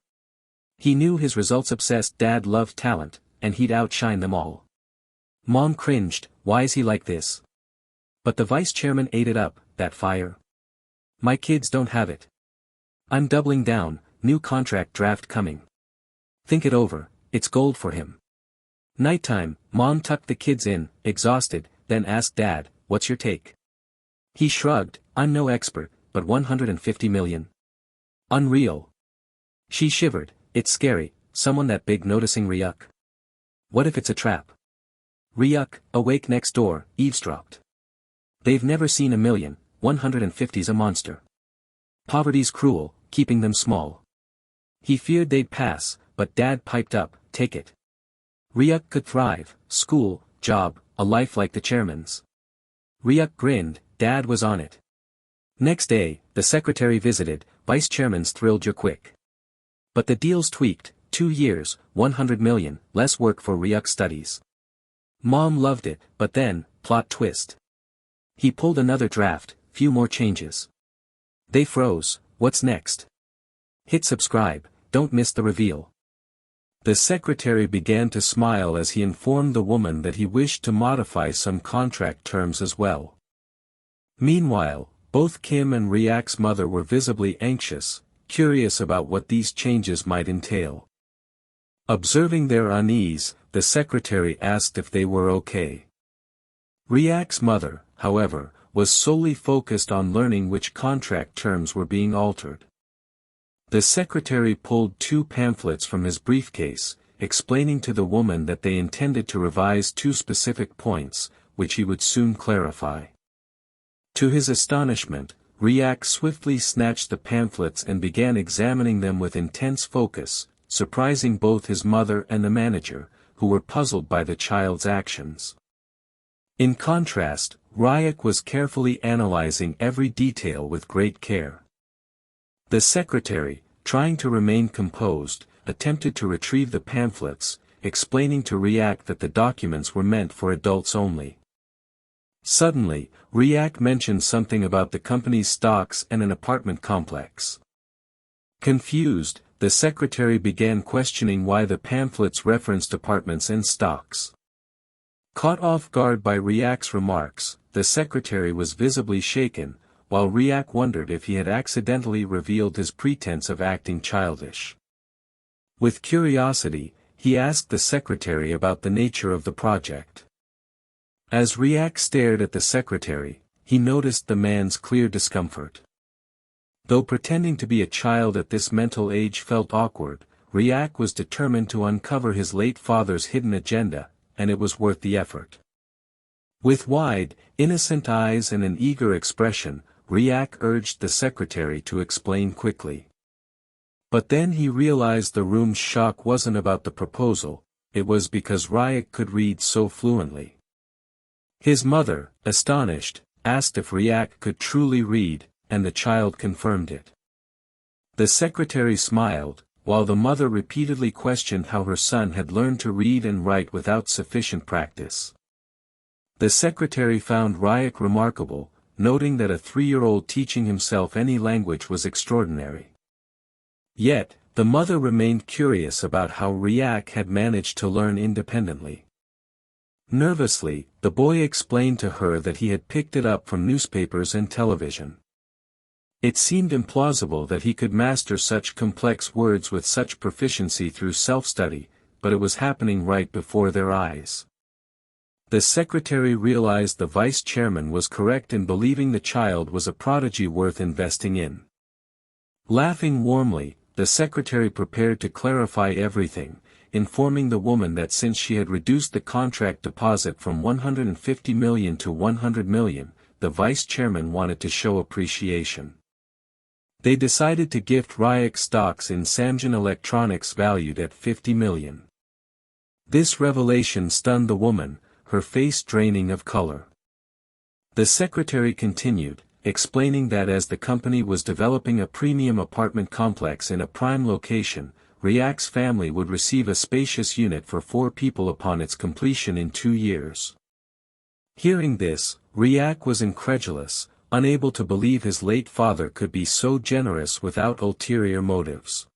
He knew his results-obsessed dad loved talent, and he'd outshine them all. Mom cringed, "Why's he like this?" But the vice chairman ate it up, "That fire. My kids don't have it. I'm doubling down, new contract draft coming. Think it over, it's gold for him." Nighttime, Mom tucked the kids in, exhausted, then asked Dad, "What's your take?" He shrugged, "I'm no expert, but 150 million. Unreal." She shivered, "It's scary, someone that big noticing Ryuk. What if it's a trap?" Ryuk, awake next door, eavesdropped. "They've never seen a million, 150's a monster. Poverty's cruel, keeping them small." He feared they'd pass, but Dad piped up, "Take it. Ryuk could thrive, school, job, a life like the chairman's." Ryuk grinned, Dad was on it. Next day, the secretary visited, "Vice chairman's thrilled you're quick. But the deal's tweaked, 2 years, 100 million, less work for Ryuk studies." Mom loved it, but then, plot twist. He pulled another draft, few more changes. They froze, "What's next?" Hit subscribe, don't miss the reveal. The secretary began to smile as he informed the woman that he wished to modify some contract terms as well. Meanwhile, both Kim and Ryuk's mother were visibly anxious, curious about what these changes might entail. Observing their unease, the secretary asked if they were okay. Ryuk's mother, however, was solely focused on learning which contract terms were being altered. The secretary pulled 2 pamphlets from his briefcase, explaining to the woman that they intended to revise 2 specific points, which he would soon clarify. To his astonishment, Ryuk swiftly snatched the pamphlets and began examining them with intense focus, surprising both his mother and the manager, who were puzzled by the child's actions. In contrast, Ryuk was carefully analyzing every detail with great care. The secretary, trying to remain composed, attempted to retrieve the pamphlets, explaining to Ryuk that the documents were meant for adults only. Suddenly, Ryuk mentioned something about the company's stocks and an apartment complex. Confused, the secretary began questioning why the pamphlets referenced apartments and stocks. Caught off guard by Ryuk's remarks, the secretary was visibly shaken, while Ryuk wondered if he had accidentally revealed his pretense of acting childish. With curiosity, he asked the secretary about the nature of the project. As Ryuk stared at the secretary, he noticed the man's clear discomfort. Though pretending to be a child at this mental age felt awkward, Ryuk was determined to uncover his late father's hidden agenda, and it was worth the effort. With wide, innocent eyes and an eager expression, Ryuk urged the secretary to explain quickly. But then he realized the room's shock wasn't about the proposal, it was because Ryuk could read so fluently. His mother, astonished, asked if Ryuk could truly read, and the child confirmed it. The secretary smiled, while the mother repeatedly questioned how her son had learned to read and write without sufficient practice. The secretary found Ryuk remarkable, noting that a 3-year-old teaching himself any language was extraordinary. Yet, the mother remained curious about how Ryuk had managed to learn independently. Nervously, the boy explained to her that he had picked it up from newspapers and television. It seemed implausible that he could master such complex words with such proficiency through self-study, but it was happening right before their eyes. The secretary realized the vice chairman was correct in believing the child was a prodigy worth investing in. Laughing warmly, the secretary prepared to clarify everything, informing the woman that since she had reduced the contract deposit from 150 million to 100 million, the vice chairman wanted to show appreciation. They decided to gift Ryak stocks in Samsung Electronics valued at 50 million. This revelation stunned the woman, her face draining of color. The secretary continued, explaining that as the company was developing a premium apartment complex in a prime location, Ryak's family would receive a spacious unit for 4 people upon its completion in 2 years. Hearing this, Ryak was incredulous, unable to believe his late father could be so generous without ulterior motives.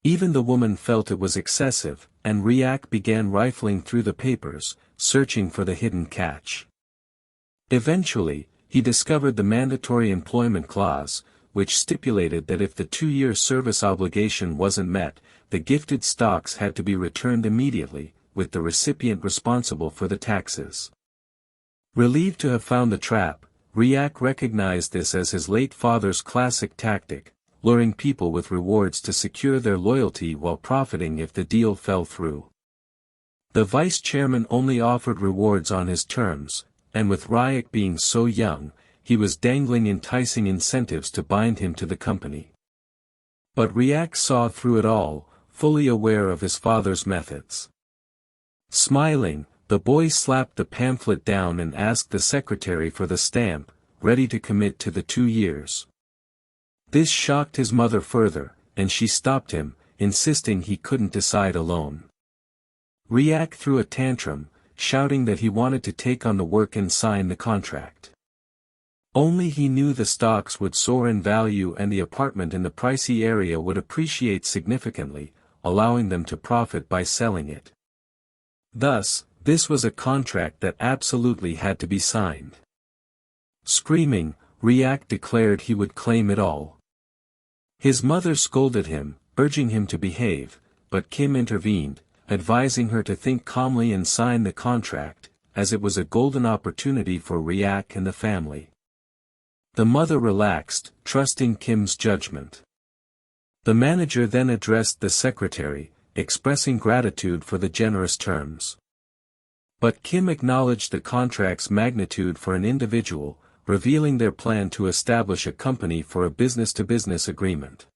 Even the woman felt it was excessive, and Ryak began rifling through the papers, searching for the hidden catch. Eventually, he discovered the mandatory employment clause, which stipulated that if the 2-year service obligation wasn't met, the gifted stocks had to be returned immediately, with the recipient responsible for the taxes. Relieved to have found the trap, Ryak recognized this as his late father's classic tactic, luring people with rewards to secure their loyalty while profiting if the deal fell through. The vice chairman only offered rewards on his terms, and with Ryak being so young, he was dangling enticing incentives to bind him to the company. But Ryak saw through it all, fully aware of his father's methods. Smiling, the boy slapped the pamphlet down and asked the secretary for the stamp, ready to commit to the 2 years. This shocked his mother further, and she stopped him, insisting he couldn't decide alone. Ryak threw a tantrum, shouting that he wanted to take on the work and sign the contract. Only he knew the stocks would soar in value and the apartment in the pricey area would appreciate significantly, allowing them to profit by selling it. Thus, this was a contract that absolutely had to be signed. Screaming, Ryak declared he would claim it all. His mother scolded him, urging him to behave, but Kim intervened, advising her to think calmly and sign the contract, as it was a golden opportunity for Ryak and the family. The mother relaxed, trusting Kim's judgment. The manager then addressed the secretary, expressing gratitude for the generous terms. But Kim acknowledged the contract's magnitude for an individual, revealing their plan to establish a company for a business-to-business agreement.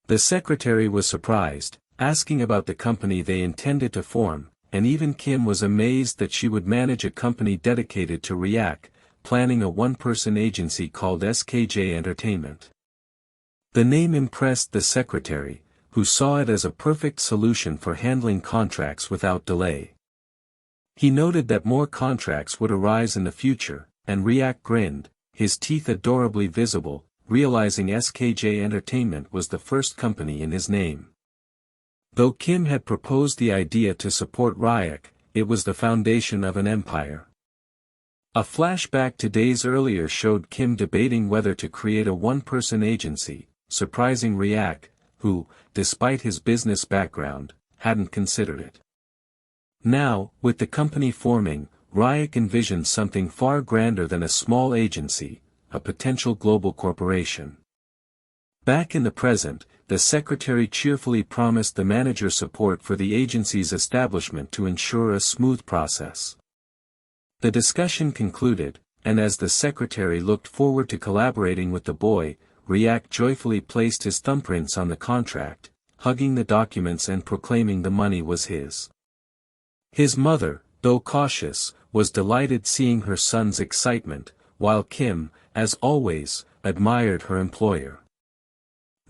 The secretary was surprised, asking about the company they intended to form, and even Kim was amazed that she would manage a company dedicated to Ryak, planning a one-person agency called SKJ Entertainment. The name impressed the secretary, who saw it as a perfect solution for handling contracts without delay. He noted that more contracts would arise in the future, and Ryak grinned, his teeth adorably visible, realizing SKJ Entertainment was the first company in his name. Though Kim had proposed the idea to support Ryak, it was the foundation of an empire. A flashback to days earlier showed Kim debating whether to create a one-person agency, surprising Ryak, who, despite his business background, hadn't considered it. Now, with the company forming, Ryak envisioned something far grander than a small agency, a potential global corporation. Back in the present, the secretary cheerfully promised the manager support for the agency's establishment to ensure a smooth process. The discussion concluded, and as the secretary looked forward to collaborating with the boy, Ryak joyfully placed his thumbprints on the contract, hugging the documents and proclaiming the money was his. His mother, though cautious, was delighted seeing her son's excitement, while Kim, as always, admired her employer.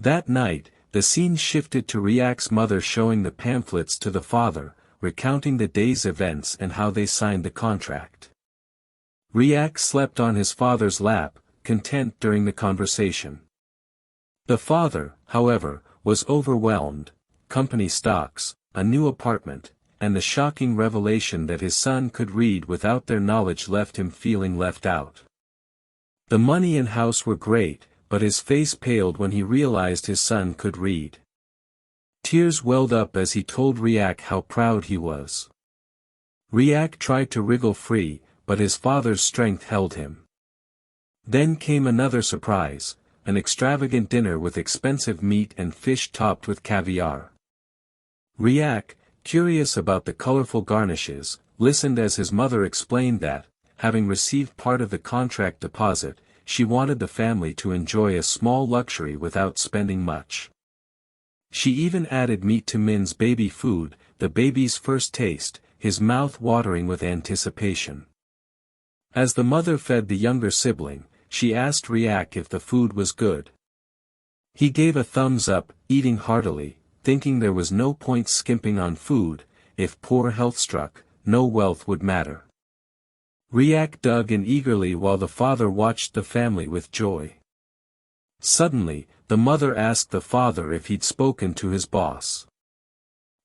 That night, the scene shifted to Ryak's mother showing the pamphlets to the father, recounting the day's events and how they signed the contract. Ryak slept on his father's lap, content during the conversation. The father, however, was overwhelmed: company stocks, a new apartment, and the shocking revelation that his son could read without their knowledge left him feeling left out. The money and house were great, but his face paled when he realized his son could read. Tears welled up as he told Ryak how proud he was. Ryak tried to wriggle free, but his father's strength held him. Then came another surprise, an extravagant dinner with expensive meat and fish topped with caviar. Ryak, curious about the colorful garnishes, listened as his mother explained that, having received part of the contract deposit, she wanted the family to enjoy a small luxury without spending much. She even added meat to Min's baby food, the baby's first taste, his mouth watering with anticipation. As the mother fed the younger sibling, she asked Ryak if the food was good. He gave a thumbs up, eating heartily, thinking there was no point skimping on food. If poor health struck, no wealth would matter. Ryak dug in eagerly while the father watched the family with joy. Suddenly, the mother asked the father if he'd spoken to his boss.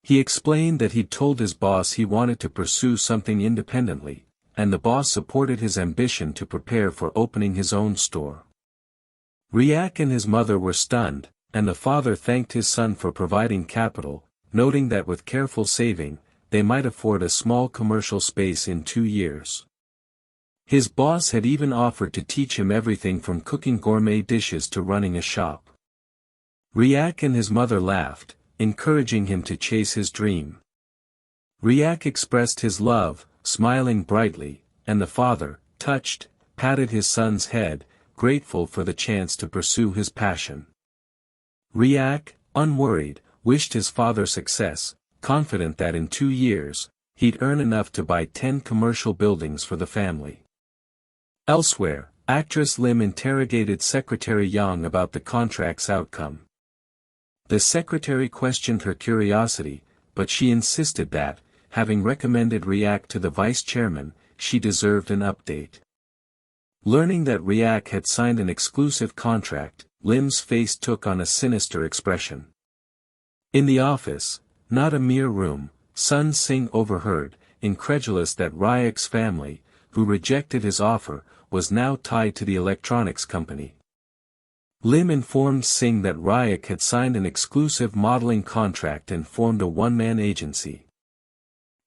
He explained that he'd told his boss he wanted to pursue something independently, and the boss supported his ambition to prepare for opening his own store. Ryak and his mother were stunned, and the father thanked his son for providing capital, noting that with careful saving, they might afford a small commercial space in 2 years. His boss had even offered to teach him everything from cooking gourmet dishes to running a shop. Ryak and his mother laughed, encouraging him to chase his dream. Ryak expressed his love, smiling brightly, and the father, touched, patted his son's head, grateful for the chance to pursue his passion. Ryak, unworried, wished his father success, confident that in 2 years, he'd earn enough to buy 10 commercial buildings for the family. Elsewhere, actress Lim interrogated Secretary Yang about the contract's outcome. The secretary questioned her curiosity, but she insisted that, having recommended Ryak to the vice chairman, she deserved an update. Learning that Ryak had signed an exclusive contract, Lim's face took on a sinister expression. In the office, not a mere room, Sun Singh overheard, incredulous that Ryak's family, who rejected his offer, was now tied to the electronics company. Lim informed Singh that Ryak had signed an exclusive modeling contract and formed a one-man agency.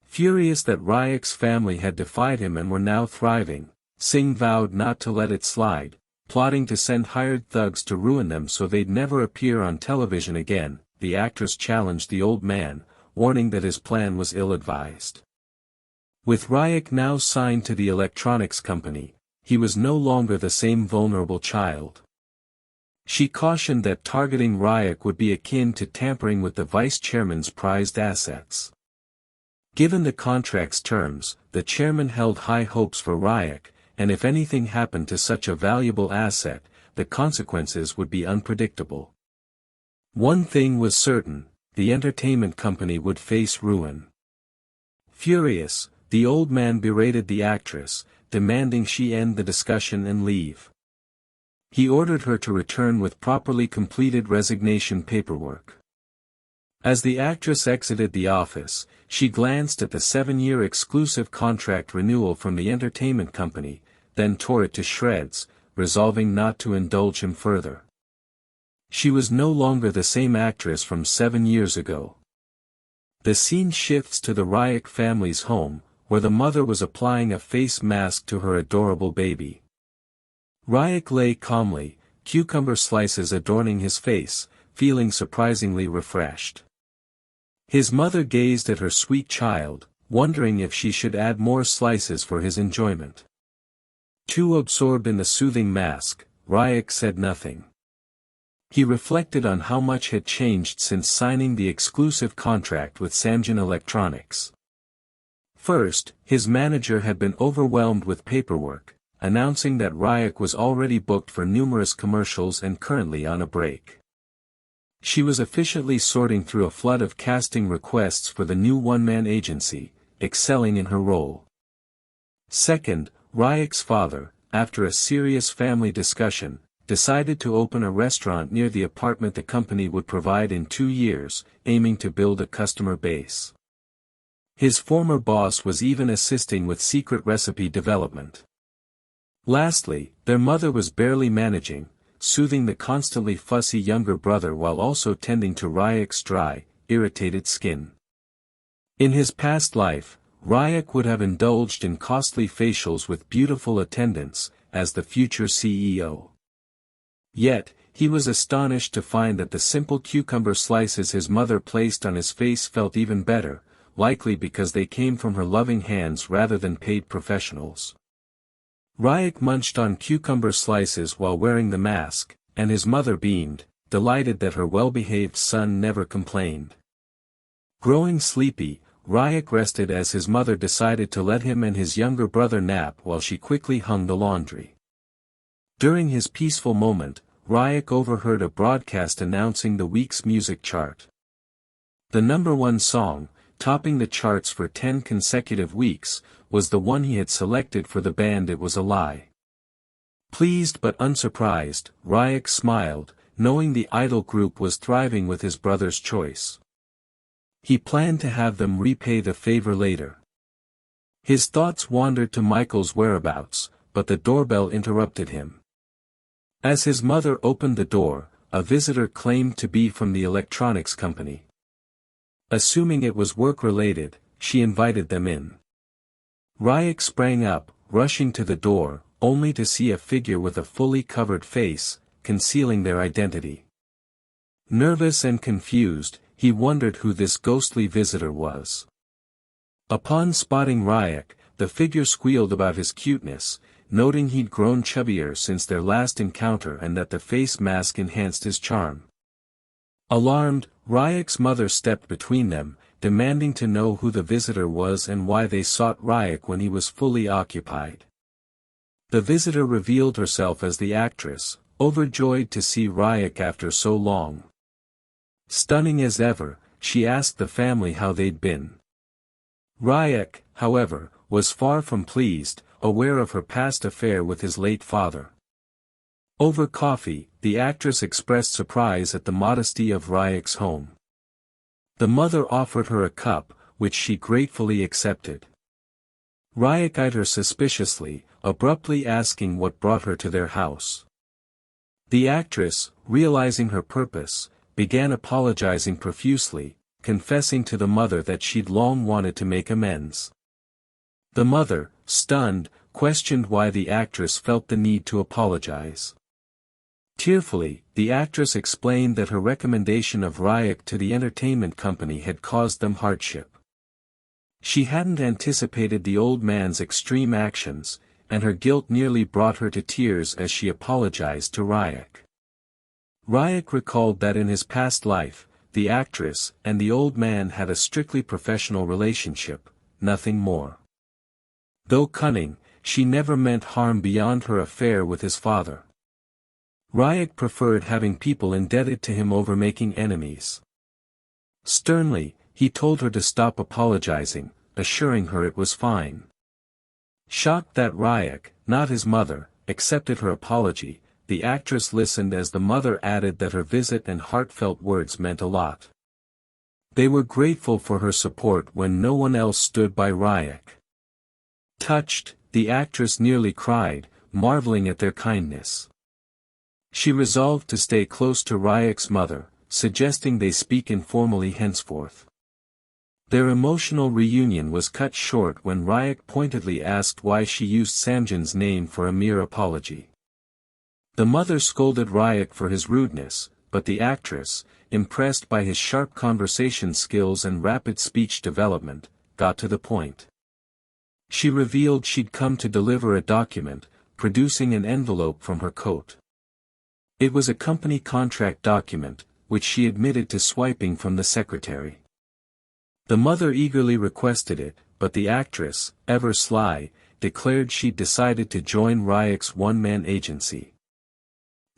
Furious that Ryak's family had defied him and were now thriving, Singh vowed not to let it slide, plotting to send hired thugs to ruin them so they'd never appear on television again. The actress challenged the old man, warning that his plan was ill-advised. With Ryak now signed to the electronics company, he was no longer the same vulnerable child. She cautioned that targeting Ryak would be akin to tampering with the vice chairman's prized assets. Given the contract's terms, the chairman held high hopes for Ryak, and if anything happened to such a valuable asset, the consequences would be unpredictable. One thing was certain, the entertainment company would face ruin. Furious, the old man berated the actress, demanding she end the discussion and leave. He ordered her to return with properly completed resignation paperwork. As the actress exited the office, she glanced at the 7-year exclusive contract renewal from the entertainment company, then tore it to shreds, resolving not to indulge him further. She was no longer the same actress from 7 years ago. The scene shifts to the Ryak family's home, where the mother was applying a face mask to her adorable baby. Ryak lay calmly, cucumber slices adorning his face, feeling surprisingly refreshed. His mother gazed at her sweet child, wondering if she should add more slices for his enjoyment. Too absorbed in the soothing mask, Ryak said nothing. He reflected on how much had changed since signing the exclusive contract with Samjin Electronics. First, his manager had been overwhelmed with paperwork, announcing that Ryak was already booked for numerous commercials and currently on a break. She was efficiently sorting through a flood of casting requests for the new one-man agency, excelling in her role. Second, Ryak's father, after a serious family discussion, decided to open a restaurant near the apartment the company would provide in 2 years, aiming to build a customer base. His former boss was even assisting with secret recipe development. Lastly, their mother was barely managing, soothing the constantly fussy younger brother while also tending to Ryuk's dry, irritated skin. In his past life, Ryuk would have indulged in costly facials with beautiful attendants, as the future CEO. Yet, he was astonished to find that the simple cucumber slices his mother placed on his face felt even better, likely because they came from her loving hands rather than paid professionals. Ryuk munched on cucumber slices while wearing the mask, and his mother beamed, delighted that her well-behaved son never complained. Growing sleepy, Ryuk rested as his mother decided to let him and his younger brother nap while she quickly hung the laundry. During his peaceful moment, Ryuk overheard a broadcast announcing the week's music chart. The #1 song, topping the charts for 10 consecutive weeks, was the one he had selected for the band It Was a Lie. Pleased but unsurprised, Ryuk smiled, knowing the idol group was thriving with his brother's choice. He planned to have them repay the favor later. His thoughts wandered to Michael's whereabouts, but the doorbell interrupted him. As his mother opened the door, a visitor claimed to be from the electronics company. Assuming it was work-related, she invited them in. Ryuk sprang up, rushing to the door, only to see a figure with a fully covered face, concealing their identity. Nervous and confused, he wondered who this ghostly visitor was. Upon spotting Ryuk, the figure squealed about his cuteness, noting he'd grown chubbier since their last encounter and that the face mask enhanced his charm. Alarmed, Ryuk's mother stepped between them, demanding to know who the visitor was and why they sought Ryuk when he was fully occupied. The visitor revealed herself as the actress, overjoyed to see Ryuk after so long. Stunning as ever, she asked the family how they'd been. Ryuk, however, was far from pleased, aware of her past affair with his late father. Over coffee, the actress expressed surprise at the modesty of Ryuk's home. The mother offered her a cup, which she gratefully accepted. Ryuk eyed her suspiciously, abruptly asking what brought her to their house. The actress, realizing her purpose, began apologizing profusely, confessing to the mother that she'd long wanted to make amends. The mother, stunned, questioned why the actress felt the need to apologize. Tearfully, the actress explained that her recommendation of Ryuk to the entertainment company had caused them hardship. She hadn't anticipated the old man's extreme actions, and her guilt nearly brought her to tears as she apologized to Ryuk. Ryuk recalled that in his past life, the actress and the old man had a strictly professional relationship, nothing more. Though cunning, she never meant harm beyond her affair with his father. Ryuk preferred having people indebted to him over making enemies. Sternly, he told her to stop apologizing, assuring her it was fine. Shocked that Ryuk, not his mother, accepted her apology, the actress listened as the mother added that her visit and heartfelt words meant a lot. They were grateful for her support when no one else stood by Ryuk. Touched, the actress nearly cried, marveling at their kindness. She resolved to stay close to Ryuk's mother, suggesting they speak informally henceforth. Their emotional reunion was cut short when Ryuk pointedly asked why she used Samjin's name for a mere apology. The mother scolded Ryuk for his rudeness, but the actress, impressed by his sharp conversation skills and rapid speech development, got to the point. She revealed she'd come to deliver a document, producing an envelope from her coat. It was a company contract document, which she admitted to swiping from the secretary. The mother eagerly requested it, but the actress, ever sly, declared she'd decided to join Ryuk's one-man agency.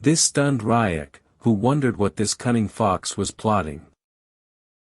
This stunned Ryuk, who wondered what this cunning fox was plotting.